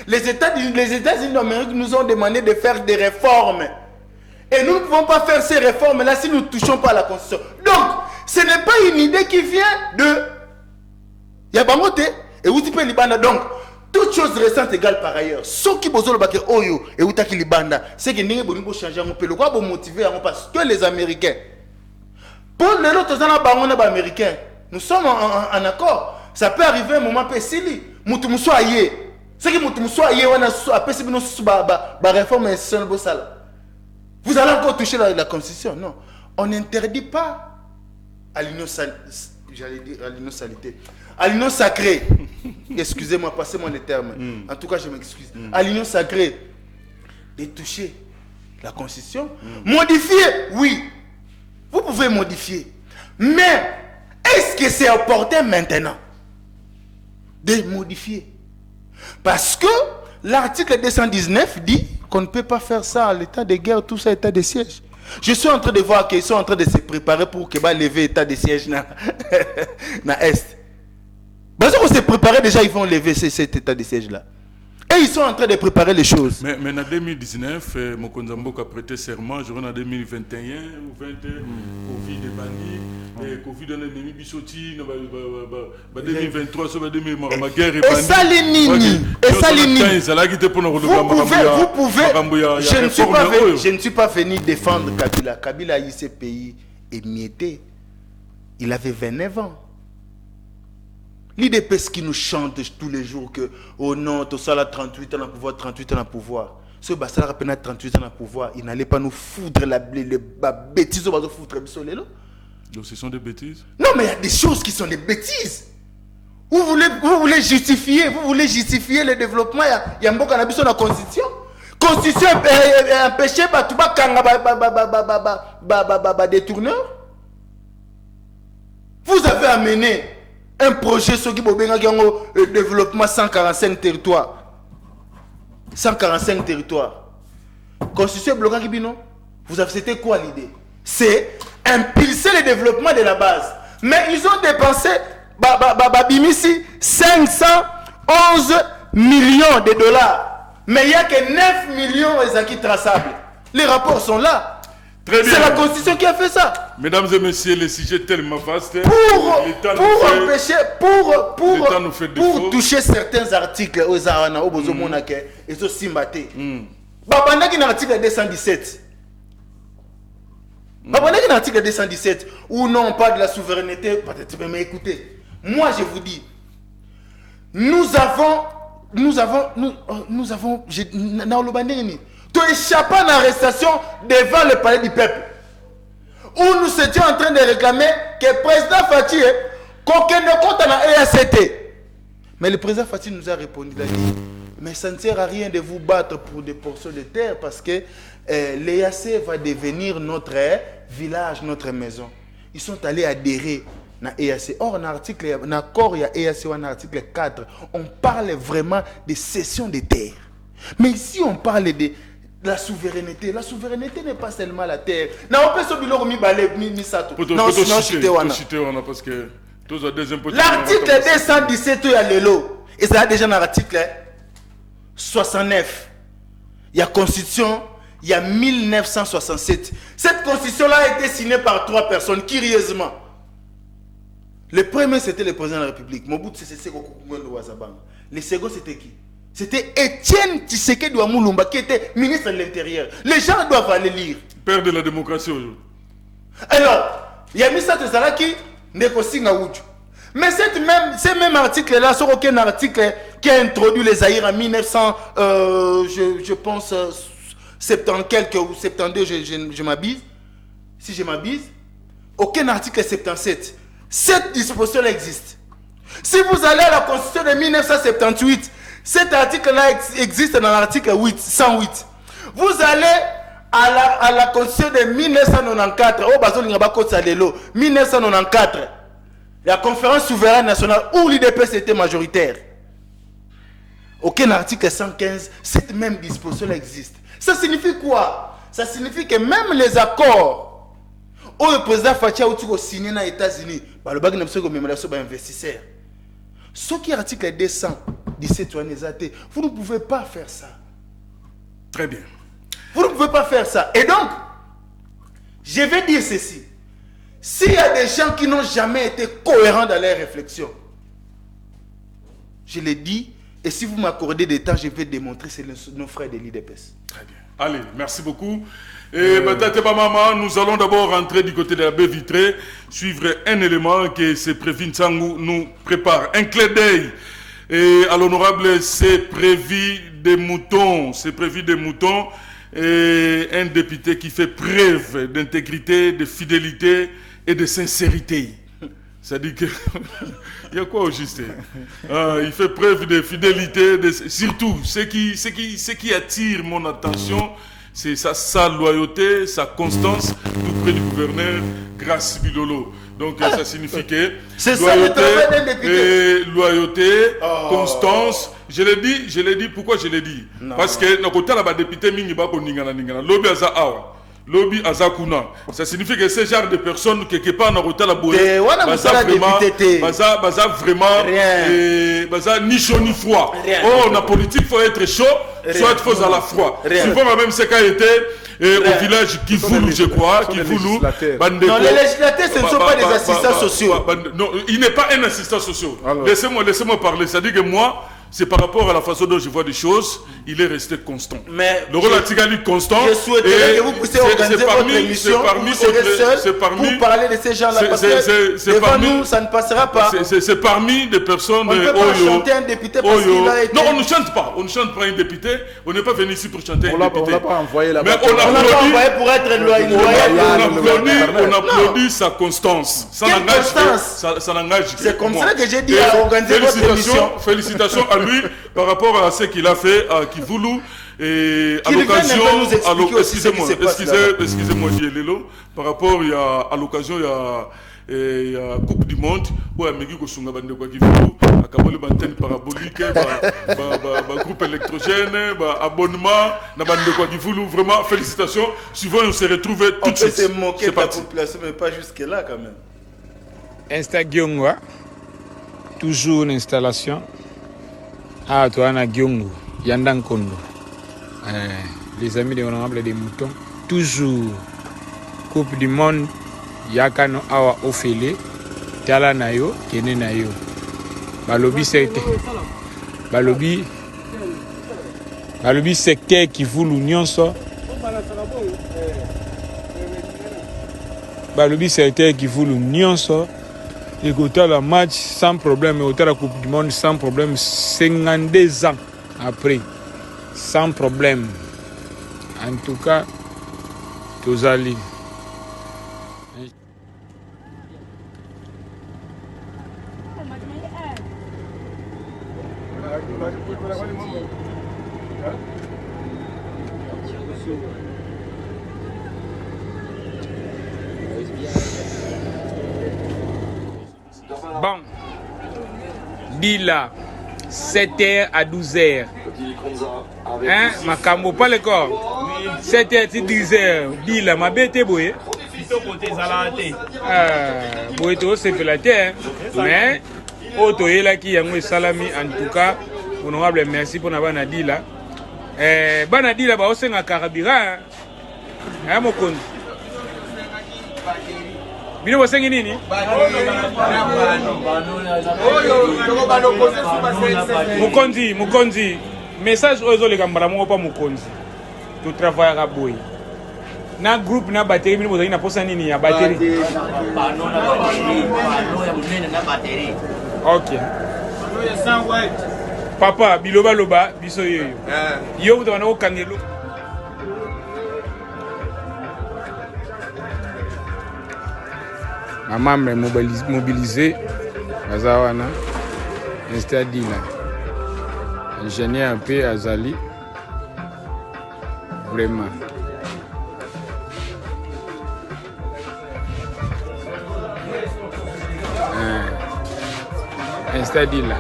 Les États-Unis d'Amérique nous ont demandé de faire des réformes. Et nous ne pouvons pas faire ces réformes-là si nous ne touchons pas à la Constitution. Donc, ce n'est pas une idée qui vient de Yabangote et Outipé Libanda. Donc, toutes choses récentes égales par ailleurs. Ce qui besoin de Oyo et Outaki Libanda, c'est que nous devons changer un peu. Le quoi pour motiver parce que les Américains, pour les autres Américains, nous sommes en accord. Ça peut arriver un moment précis. Moutoumousso aye. C'est que Moutoumousso aye, on a appelé la réforme institutionnelle Bossala. Vous allez encore toucher la Constitution? Non. On n'interdit pas à l'union salité. À l'union sacrée. Excusez-moi, passez-moi les termes. En tout cas, je m'excuse. À l'union sacrée de toucher la Constitution. Modifier, oui. Vous pouvez modifier. Mais est-ce que c'est opportun maintenant de modifier? Parce que l'article 219 dit qu'on ne peut pas faire ça à l'état de guerre, tout ça état de siège. Je suis en train de voir qu'ils sont en train de se préparer pour que lever état de siège dans l'Est. Parce qu'on s'est préparé déjà, ils vont lever cet état de siège là. Et ils sont en train de préparer les choses. Mais en 2019, Mokonzambo a prêté serment, je en 2021 ou 20, Covid est banni, et Covid on a mis Bissoti, 2023, sur 2020, ma guerre est bannie. Et ça l'inini. Vous pouvez, je ne suis pas venu défendre Kabila. Kabila a eu ce pays émietté. Il avait 29 ans. L'IDPS qui nous chante tous les jours que oh non, tout ça là 38 ans dans le pouvoir, 38 ans dans le pouvoir. Ce Bassala a peine 38 ans à pouvoir, il n'allait pas nous foutre la bêtise, on va nous foutre le là. Donc ce sont des bêtises? Non, mais il y a des choses qui sont des bêtises. Vous voulez justifier le développement. Il y a un bon cannabis dans la constitution. Constitution empêchée par tout détourneur. Vous avez amené un projet sur le développement 145 territoires. 145 territoires. Constitution bloquant qui non? Vous avez c'était quoi l'idée? C'est impulser le développement de la base. Mais ils ont dépensé 511 millions de dollars. Mais il n'y a que 9 millions qui traçables. Les rapports sont là. Très bien. C'est la Constitution qui a fait ça. Mesdames et messieurs, le sujet est tellement vaste. Pour toucher certains articles aux Arana, aux Bozomonake, et aux Simbate. Babanda qui est l'article 217. Babanda qui est l'article 217, où non on parle de la souveraineté. Mais écoutez, moi je vous dis, nous avons, tu échappes à l'arrestation devant le palais du peuple. Où nous étions en train de réclamer que le président Fatih qu'aucun ne compte à la EACT. Mais le président Fatih nous a répondu, il a dit, mais ça ne sert à rien de vous battre pour des portions de terre parce que l'EAC va devenir notre village, notre maison. Ils sont allés adhérer à l'EAC. Or, dans l'accord, il y a EAC, en article 4, on parle vraiment de cession de terre. Mais ici, on parle de la souveraineté. La souveraineté n'est pas seulement la terre. L'article 217, il y a l'élo. Et ça a déjà dans l'article 69. Il y a Constitution, il y a 1967. Cette Constitution-là a été signée par 3 personnes, curieusement. Le premier, c'était le président de la République, Mobutu Sese Seko Kukumbwendo Wazabanga. Le second, c'était qui? C'était Étienne Tshisekedi Wamulumba, qui était ministre de l'Intérieur. Les gens doivent aller lire. Père de la démocratie aujourd'hui. Alors, il y a Missa Tezalaki, Nekosinga Oudjou. Mais ce même article-là, sur aucun article qui a introduit les Zaïres en 1900, je pense, 70 quelques ou 72, je m'abuse. Si je m'abuse, aucun article 77. Cette disposition-là existe. Si vous allez à la Constitution de 1978, cet article-là existe dans l'article 108. Vous allez à la Constitution de 1994, au Bazol Ngabako Salelo, 1994, la conférence souveraine nationale où l'IDPS était majoritaire. Aucun article 115, cette même disposition-là existe. Ça signifie quoi? Ça signifie que même les accords où le président Fatih a signé aux États-Unis, le bac n'a pas de investisseurs. Ce qui est article 217, vous ne pouvez pas faire ça. Très bien. Vous ne pouvez pas faire ça. Et donc, je vais dire ceci. S'il y a des gens qui n'ont jamais été cohérents dans leurs réflexions, je l'ai dit, et si vous m'accordez des temps, je vais démontrer c'est nos frères de l'IDPS. Très bien. Allez, merci beaucoup. Et maman, nous allons d'abord rentrer du côté de la baie vitrée, suivre un élément que ce Prévin Tsangou nous prépare. Un clin d'œil à l'honorable c'est prévu des moutons. C'est prévu des moutons. Et un député qui fait preuve d'intégrité, de fidélité et de sincérité. C'est-à-dire que il y a quoi au juste? Il fait preuve de fidélité, surtout ce qui attire mon attention, c'est sa loyauté, sa constance tout près du gouverneur Grace Bilolo. Donc ça signifie que loyauté, constance. Je l'ai dit, pourquoi je l'ai dit? Parce que dans côté là-bas, député Mingiba Koningana Ningana, Lobi Aza Awa. Lobby Azakuna. Ça signifie que ce genre de personnes quelque part dans l'hôtel à Boé, ni chaud ni froid. Oh, la politique faut être chaud, soit être faux à la froid. Souvent même ce cas était au village Kivoulou, je crois, Kivoulou. Non, les législateurs ce ne sont pas des assistants sociaux. Non, il n'est pas un assistant social. Laissez-moi parler. C'est-à-dire que moi, c'est par rapport à la façon dont je vois des choses. il est resté constant. Mais le rôle Atigali constant. Je souhaiterais que vous puissiez organiser votre émission, vous serez seul pour parler de ces gens-là, parce que devant nous, ça ne passera pas. C'est parmi des personnes... On ne peut pas chanter un député parce qu'il a été... Non, on ne chante pas un député, on n'est pas venu ici pour chanter un député. On l'a pas envoyé là-bas. Mais on l'a pas envoyé pour être loyal. On applaudit sa constance. Ça n'engage que c'est comme ça que j'ai dit à organiser votre émission. Félicitations à lui par rapport à ce qu'il a fait à Kivoulou. Et à l'occasion, excusez-moi, Dielelo, par rapport à l'occasion, il y a Coupe du Monde, où il y a des antennes paraboliques, groupe électrogène, abonnement, vraiment félicitations. Souvent, on se retrouve tout de suite. On peut se moquer de la population, mais pas jusque-là quand même. Insta Gyongwa, toujours une installation. Ah, toi, on a Gyongo, Yandan Kondo. Les amis des honorables des moutons, toujours Coupe du Monde, Yakano Awa Ofele, Tala Nayo, Kene Nayo. Balobi secteur. Balobi secteur qui voulait l'union ça. Balobi secteur qui voulait l'union ça. Et côté la match sans problème, et côté la Coupe du Monde sans problème, 52 ans après. Sans problème. En tout cas, tous allés. Bon. Dila, 7h à 12h. Hein, ma camo pas le corps. 7h, 10h. Dila, ma bête est bouée. Bouée, c'est la terre. Mais, auto est là qui a salami. En tout cas, honorable, merci pour avoir Nadila. Banadila, bah, aussi, un carabira. Hein, mon compte. Bino wasengi nini? Mukonzi. Message ozo le gambara mo pa mukonzi. Tu travailles à boy. Na groupe na batterie bino bozali na posa nini ya batterie? OK. Papa biloba biso yoyo. Yo utawana ko kangelo. Maman mobilisé, Azawana, Instadila, ingénieur un peu Azali, vraiment. Instadila.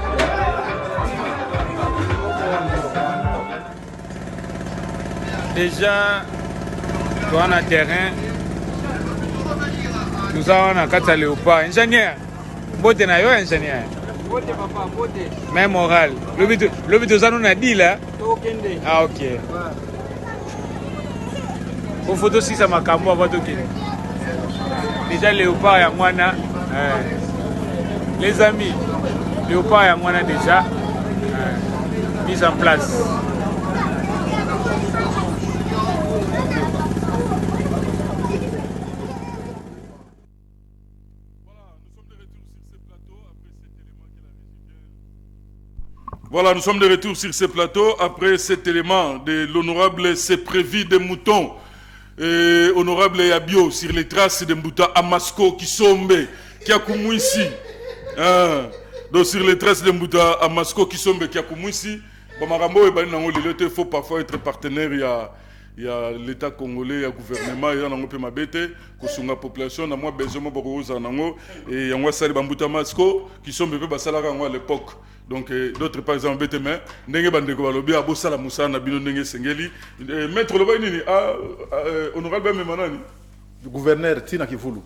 Déjà, toi on a terrain. Nous avons un cas léopard. Ingénieur, bote na yo ingénieur. Bote papa, bote. Même moral. Le but de ça nous a dit là. Ah ok. Pour photo si ça m'a cambo avant de quitter. Déjà léopard ya mwana. Les amis, léopard ya mwana déjà mis en place. Voilà, nous sommes de retour sur ce plateau après cet élément de l'honorable Seprévi de Mouton, honorable Yabio, sur les traces de Mbouta Amasko qui sombe, qui a couru ici. Donc sur les traces de Mbouta Amasko qui sombe, qui a couru ici. Il faut parfois être partenaire. Il y a l'État congolais, il y a le gouvernement, il y a la population, il y a besoin de et il y a Mbouta Amasko qui sont à l'époque. Donc d'autres par exemple Beteme ndenge bandeko balobi abosala musana bino ndenge sengeli maître loba nini honorable memanani le gouverneur Tina Kivoulou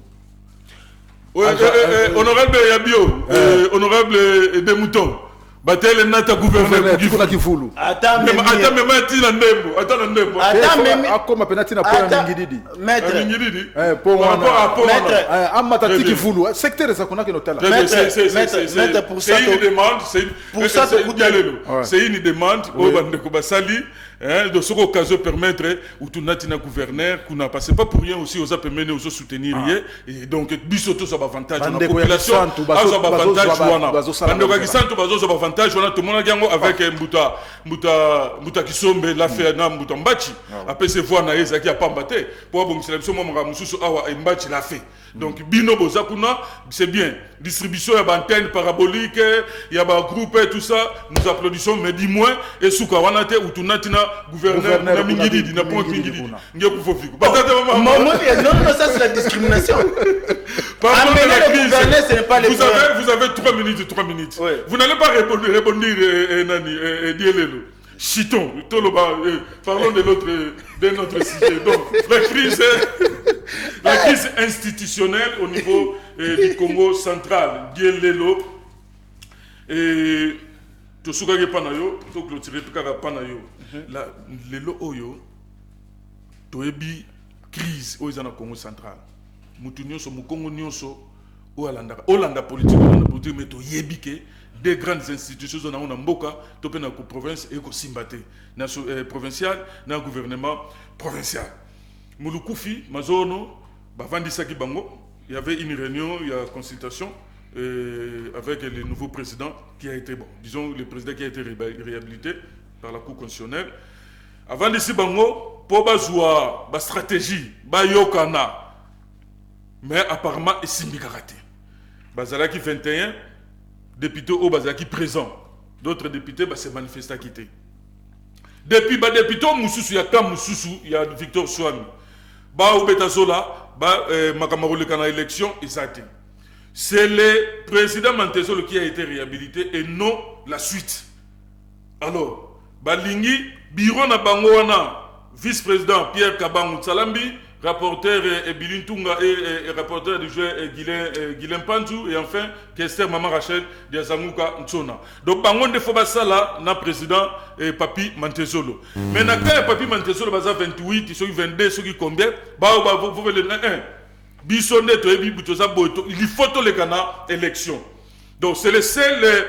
honorable Yabio honorable de Mouton Batele nata gouverneur kuna kifulu. Attends, même tina ndembo, attends ndembo. Attends, mais akoma penati na poa mingididi. Maître, maître, amata tiki fulu. Secteur ça kuna kino tala. Maître, pour ça, c'est une demande, c'est une demande au bandeko basali. De ce occasion permettre ou tout natina gouverneur qu'on a passé pas pour rien aussi aux appeler aux soutenir et donc bisoto ça avantage la population ça avantage wana bandeko kisanto bazo ça avantage wana tout le monde gango avec Mbuta Kisombe la fait na Mbuta Mbachi après se voir na ezaki a pambate pour bon sélection moi mususu awa Mbachi l'a fait donc bino bozakuna c'est bien distribution ya antenne parabolique ya ba groupe et tout ça nous applaudissons mais dis-moi et souka wana te ou tout natina gouverneur na mingidi na point mingidi ngia kufofiko batata maman non ça c'est la discrimination. Pardon de la crise. Ce n'est pas les vous avez 3 minutes. Ouais. Vous n'allez pas répondre Nani Dielelo. Chitons, parlons de notre sujet. Donc, la crise institutionnelle au niveau du Congo central. Dielelo. Et tout ce que panayo, tout clôturer tout que panayo. La lelo oyo, toebi crise au Congo central. Mutu nyonso mukongo nyonso olanda politique mais to yebike des grandes institutions na mboka to pe na ko province et ko simbate na provincial na gouvernement provincial mulukufi mazono bavandisaki bango il y avait une réunion il y a consultation avec le nouveau président qui a été disons le président qui a été réhabilité par la cour constitutionnelle avant d'ici bango po bazwa ba stratégie ba yokana. Mais apparemment, il s'est mis karaté. Bazalaki 21 députés au Bazalaki présent. D'autres députés se manifestent à quitter. Depuis les députés, il y a Kam Moussoussou, il y a Victor Souami. Au Betazola, Makamaro le canal élection, c'est le président Mantezolo qui a été réhabilité et non la suite. Alors, Balingi, Biron Bangoana, vice-président Pierre Kabangou Salambi, rapporteur Ebilin Tunga et rapporteur du jeu Guilhem Panzou et enfin Kester Maman Rachel Diazamouka Ntsona. Donc bangon de Fobasala na président Papi Mantezolo. Mais na quand Papi Mantezolo baza 28, ils 22, ceux qui combien vous voulez le 1. Bisonde to ebi butoza boito, il faut to le cana élection. Donc c'est le seul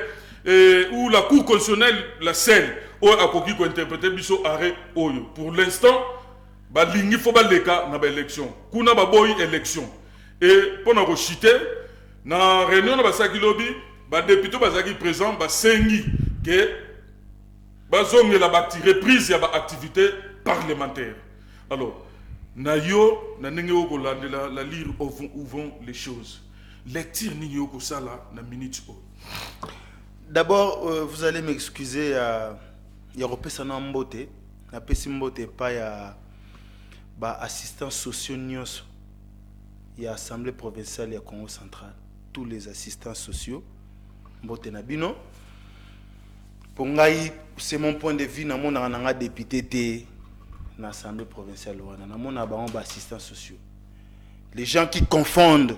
où la cour constitutionnelle la seule où a koki ko interpréter biso arrêt oyo. Pour l'instant balingi faut baleka na ba élection kuna ba boy élection et pona ko chiter na réunion na basaki lobby ba député bazaki présent ba sengi que bazonge la ba reprise ya ba activité parlementaire. Alors na yo na ndenge ko la lire où vont les choses lecture ni yo ko sala na minute o. D'abord vous allez m'excuser ya repesa na mbote na pesi mbote pa ya assistants sociaux nyonso ya assemblée provinciale ya Congo central, tous les assistants sociaux mbote na bino pour ngai c'est mon point de vue na mona nga député té na assemblée provinciale wana na mona ba assistants sociaux, les gens qui confondent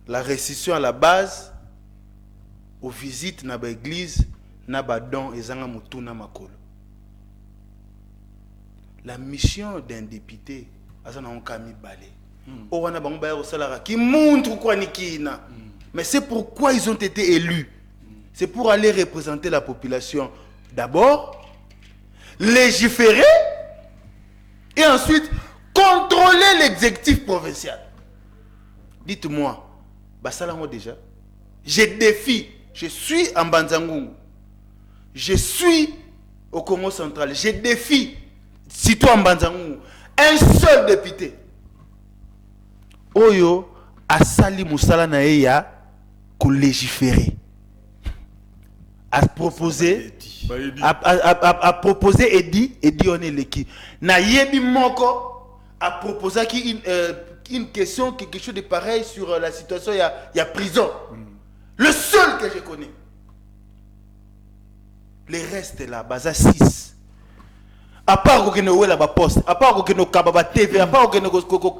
la restitution à la base aux visites na ba église na ba don ezanga mutuna makolo. La mission d'un député, qui montre quoi Nikina. Mais c'est pourquoi ils ont été élus. C'est pour aller représenter la population. D'abord, légiférer et ensuite contrôler l'exécutif provincial. Dites-moi, Bassalamo déjà, je défie, je suis en Banzangungu, je suis au Congo central, je défie citoyen Banzangungu, un seul député. Oyo asali musala na eya ko légiférer. A proposer Edi on est l'équipe. Na yebi moko a proposé une question, quelque chose de pareil sur la situation il y a prison. Le seul que je connais. Les restes là, baza 6. À part que nous la poste, à part que nous kababa TV, à part que nous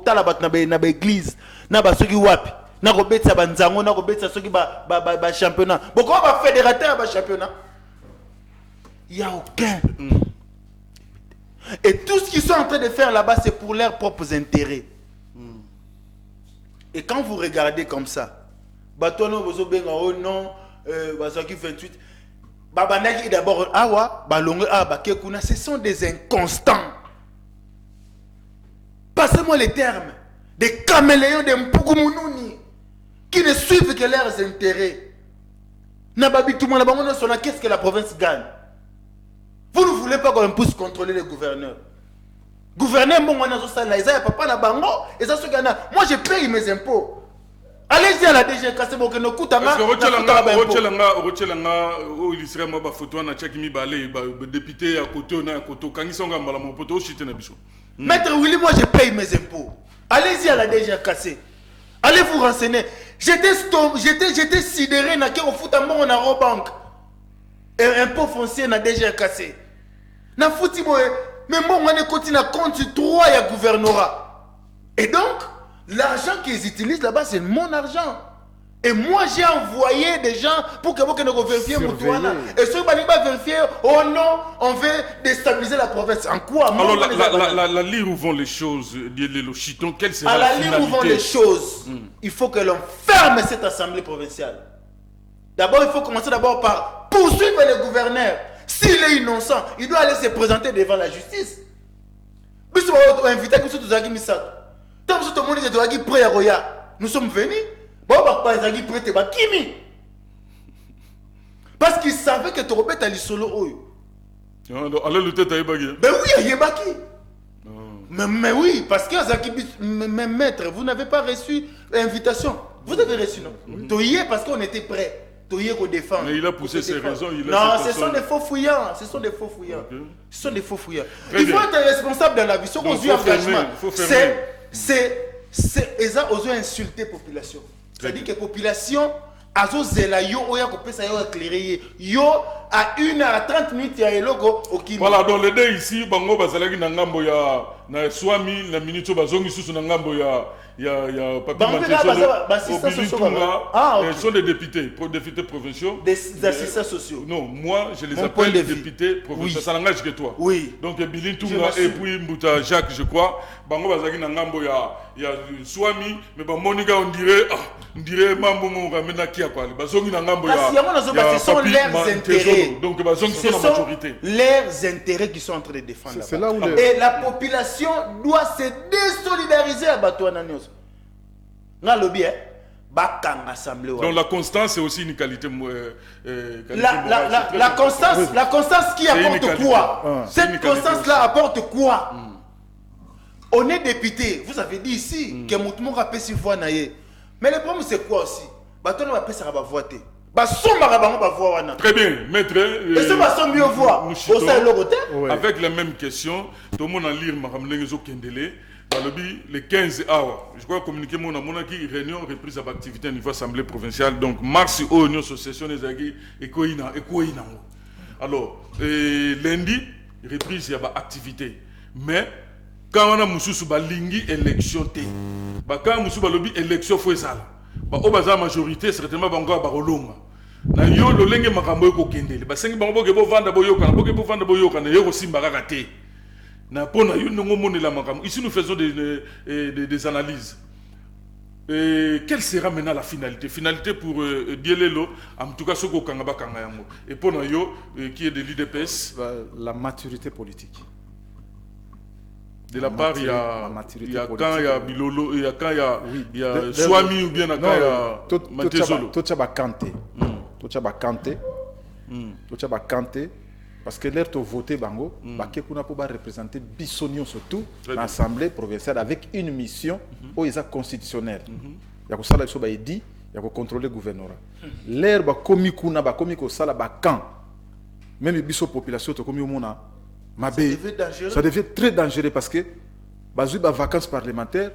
tala bat na église, na ba soki wapi. na kobetsa banzango na kobetsa soki ba championnat boko ba fédérateur ba championnat il y a aucun et tout ce qu'ils sont en train de faire là-bas c'est pour leurs propres intérêts et quand vous regardez comme ça batono bozo benga oh non bazaki 28 babanaki d'abord awa balongo bakekuna ce sont des inconstants. Passez-moi les termes. Des caméléons, des mpoukoumounouni qui ne suivent que leurs intérêts. Nababi tout le monde, qu'est-ce que la province gagne? Vous ne voulez pas qu'on puisse contrôler les gouverneurs. Gouverneur, moi je paye mes impôts. Allez-y à la DGK, c'est bon que nous coûtons. Est-ce que il serait ma photo na tchaki mi balé député à côté na côté quand ils sont gamba la mon poto chité na biso. Maître Willy, moi je paye mes impôts. Allez-y à la DGK. Allez vous renseigner. J'étais sidéré na ke au foot en mon banque. Impôt foncier na DGK. Na fouti boy, mais moi on continue à compte 3 ya gouvernorat. Et donc l'argent qu'ils utilisent là-bas, c'est mon argent. Et moi, j'ai envoyé des gens pour que vous vérifiez Moutouana. Et ceux qui vont vérifier, oh non, on veut déstabiliser la province. En quoi? Alors, la lire où vont les choses, le chiton, quelle sera la finalité? À la lire où vont les choses, il faut que l'on ferme cette assemblée provinciale. D'abord, il faut commencer d'abord par poursuivre le gouverneur. S'il est innocent, il doit aller se présenter devant la justice. Nous sommes venus. Parce qu'ils savaient que Torobet allait solo. Alors, le tête à Yébaki. Ben oui, à Yébaki. Mais oui, parce que même maître, vous n'avez pas reçu l'invitation. Vous avez reçu, non? Toyé parce qu'on était prêts. Toyé qu'on défend. Mais il a poussé ses raisons. Non, ce sont des faux fouillants. Ce sont des faux fouillants. Ce sont des faux fouillants. Il faut être responsable dans la vie. Ce qu'on dit engagement, c'est ils ont insulté la population. C'est-à-dire que la population a zela yo oya kopesa yo éclairer yo à 1 à 30 minutes ya eloko okimi. Voilà, donc les deux ici bango bazalaki na ngambo ya na swami na minute bazongi susu na ngambo ya papi ils sont des députés provinciaux. Des assistants sociaux. Non, moi je les appelle des députés provinciaux. Ça n'engage que toi. Oui. Donc Bilin Tunga et puis Mbouta Jacques, je crois. Bango bazalaki na ngambo ya swami, mais bon Monica on dirait mambo mon ramena kia quoi. Bazongi na ngambo ya. Ce sont leurs intérêts. Donc bazongi sont la majorité. Leurs intérêts qui sont en train de défendre. C'est là où et la population doit se désolidariser à Batouana Nyos. Dans le bien, donc la constance est aussi une qualité. La constance qui apporte quoi? Cette constance-là apporte quoi? On est député. Vous avez dit ici que Moutmour a payé voix naïe. Mais le problème c'est quoi aussi? Batouana va payer ça va voter. Très bien, maître. Et ce va mieux voir. Avec la même question, tout le monde a lire Mahamlengezo Kendele. Le 15 août, je crois communiquer mon qui réunion reprise à l'activité au niveau assemblée provinciale. Donc mars au union association des agis et Koina. Alors lundi reprise il y a activité. Mais quand on a mususu balingi élection té, quand mususu balobi élection faut ça. Au bazar majorité certainement bango barolonga. Na yo lo lenge makambo ko kendele. Ba sengi bango ke bo vanda boyoka, boke bo vanda boyoka na yo ko simba raté. Ici, nous faisons des analyses. Quelle sera maintenant la finalité? Finalité pour Dielelo, en tout cas, ce qu'on a et pour nous, qui est de l'IDPS. La maturité politique. De la part, il y a quand il y a Bilolo, il y a quand il y a Swami ou bien quand il y a Matezolo. Tochaba Kanté. Parce que l'air de voter Bango, Bakekuna pour représenter Bissonion surtout l'Assemblée provinciale avec une mission où ils sont constitutionnelle. Il y a que ça là, il dit, il y a que contrôler le gouvernorat. L'air ba komi kuna ba komi ko sala ba camp. Même biso population to komi mona mabé. Ça devient très dangereux parce que bazui ba vacances parlementaires,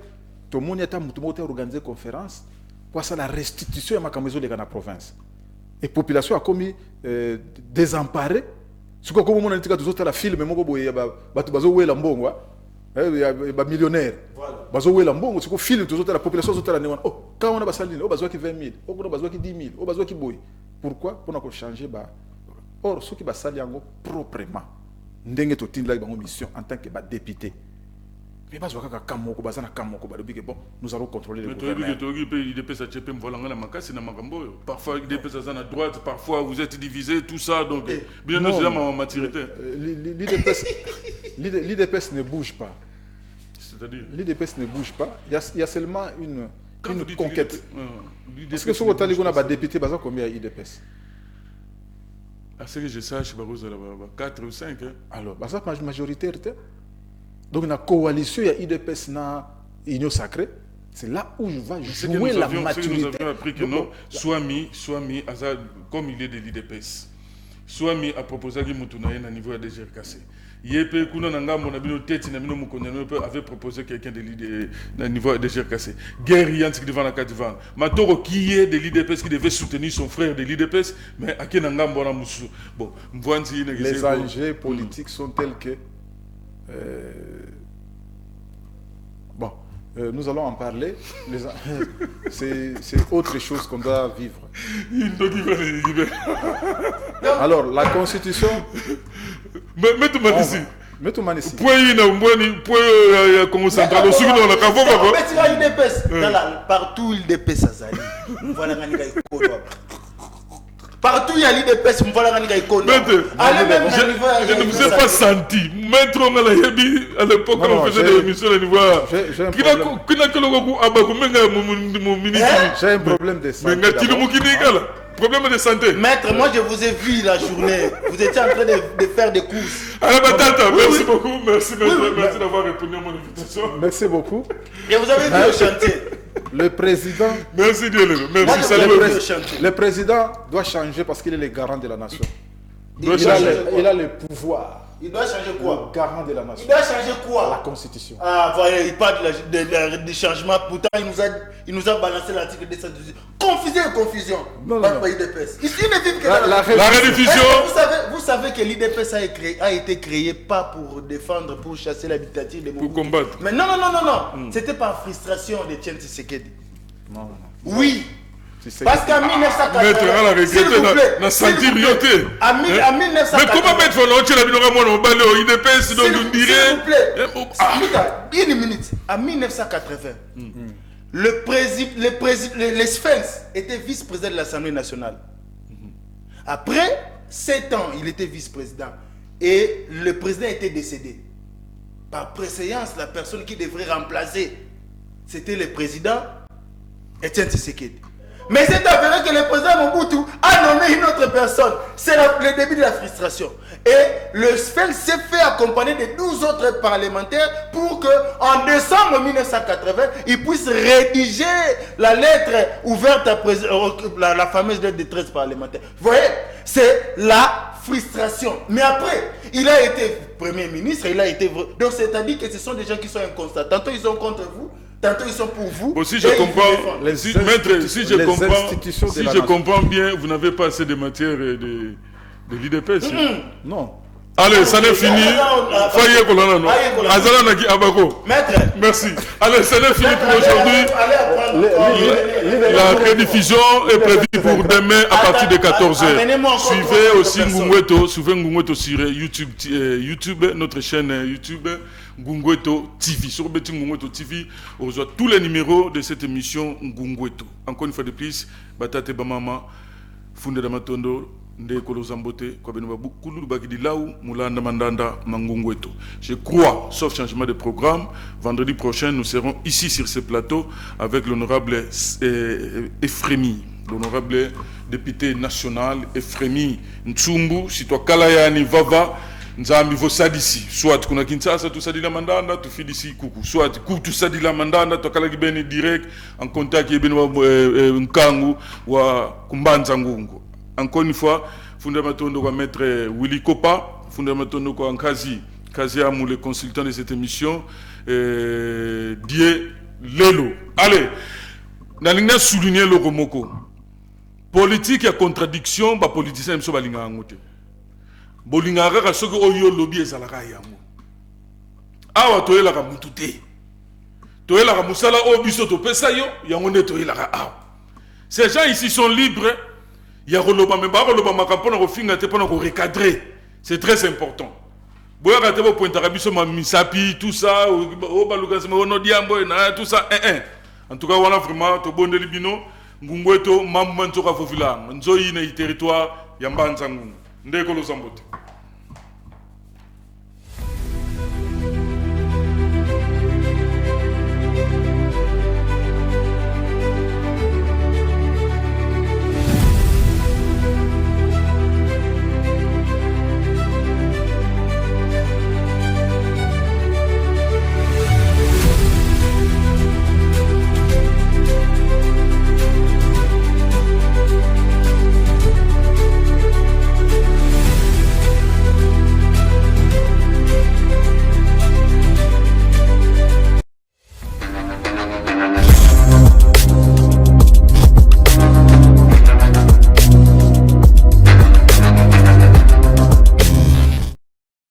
tout le monde est organiser conférence pour ça la restitution à ma maison de la province. Et population a commis désemparée. Si comme on a dit que la film mais moko boye batu bazo wela mbongwa millionnaire. Bazo wela mbongo siko film toujours la population toute la néon. Oh, quand on a basaline, oh bazo ki 20 000, oh on a bazo ki 10 000, oh bazo ki boy. Pourquoi? Pour qu'on changer ba. Or ceux qui basali yango proprement. Ndenge to tinda bango mission en tant que ba député. Mais bazo kaka kamoko bazana kamoko ba que bon, nous allons contrôler le gouvernement. Parfois il dépêche à droite, parfois vous êtes divisés, tout ça donc bien nous sommes en maturité. L'IDPS ne bouge pas. C'est-à-dire l'IDPS ne bouge pas. Il y a seulement une conquête. Est-ce que ce que tu as député, combien il y a IDPS? À ce que je sache, 4 ou 5. Alors, ça c'est majoritaire. Donc, la coalition, il y a IDPS dans l'Union sacrée. C'est là où je vais jouer la maturité. Nous avions appris que non, Swami, comme il est de l'IDPS, Swami a proposé que Moutouna à niveau de GRKC. Yépe kuna nanga mon abino tête na bino mukoneno avait proposé quelqu'un de l'ID na niveau de GRKC. Guerrier qui devant la carte devant. Matoro qui est de l'IDPS qui devait soutenir son frère de l'IDPS mais à nanga mbona musu. Bon, mvanzi les enjeux politiques sont tels que bon, nous allons en parler. C'est autre chose qu'on doit vivre. Alors, la Constitution... Mets-toi ici. Mets-toi ici. Partout il dépêche à Zali. Partout il y a l'IDPS, je ne vous ai pas senti. Maître à l'époque quand on faisait des émissions à niveau. J'ai un problème de santé. Problème de santé. Maître, moi je vous ai vu la journée. Vous étiez en train de faire des courses. Merci beaucoup. Merci d'avoir répondu à mon invitation. Merci beaucoup. Et vous avez vu le chantier. Le président. Merci Dieu. Merci. Le président doit changer parce qu'il est le garant de la nation. Il a le pouvoir. Il doit changer quoi? Le garant de la nation. Il doit changer quoi? La Constitution. Ah, voilà, il parle de changement. Pourtant, il nous a balancé l'article 218. Confusion. Non. IDPS. Ici, il ne vit que la rediffusion. Vous savez que l'IDPS a été créé pas pour défendre, pour chasser la dictature des Mobutu. Pour combattre. Mais non. C'était par frustration de Etienne Tshisekedi. Non. Oui. Parce qu'en 1980, s'il vous plaît, en 1980, mais comment mettre une minute. En 1980, les Sphinx était vice-président de l'Assemblée nationale. Après 7 ans, il était vice-président. Et le président était décédé. Par préséance, la personne qui devrait remplacer, c'était le président Etienne Tshisekedi. Mais c'est avéré que le président Mobutu a nommé une autre personne. C'est le début de la frustration. Et le Sphinx s'est fait accompagner de 12 autres parlementaires pour qu'en décembre 1980, ils puissent rédiger la lettre ouverte à la fameuse lettre des 13 parlementaires. Vous voyez, c'est la frustration. Mais après, il a été Premier ministre, il a été... Donc c'est-à-dire que ce sont des gens qui sont inconstants. Tantôt ils sont contre vous, tantôt ils sont pour vous. Si je comprends bien, vous n'avez pas assez de matière de l'IDPS. Non. Allez, ça n'est fini. Merci. Allez, ça n'est fini pour aujourd'hui. La rediffusion est prévue pour demain à partir de 14h. Suivez aussi Ngungweto sur YouTube, notre chaîne YouTube Ngungweto TV. Sur Ngungweto TV, on reçoit tous les numéros de cette émission Ngungweto. Encore une fois de plus, Batate Bamama, Funde Damatondo. Je crois, sauf changement de programme, vendredi prochain, nous serons ici sur ce plateau avec l'honorable Efremi, l'honorable député national Efremi Ntsumbu, si toi Kalayani Vava, Nzambi Vosadisi, soit kuna Kinshasa, tout ça dit la mandanda, tu fais d'ici coucou, soit tout ça dit la mandanda, tu as ben direct en contact avec Nkangu ou Kumbanza Ngungu. Encore une fois, Fondamatondo va mettre Willy Kopa, Fondamatondo va Nkazi Amou, le consultant de cette émission, Die Lelo. Allez, Nalina souligner le Romoko. Politique et contradiction, bah politicien sont balinga angote. Bolinga raka soko oyo lobby ezalaka yango. awa toyelaka mutu te toyelaka musala oyo biso topesa yo yango nde toyelaka awa. Ces gens ici sont libres. Ya koloba me ba koloba makambo na kofinga te pona ko recadrer. C'est très important. Boya ka te bo pointaka biso ma misapi tout ça o baluka se mo diambo na tout ça en tout cas voilà vraiment to bondeli bino ngungweto mambo ntoka fofila nzoyi na territoire ya Mbanza ngungu ndeko lo zambote.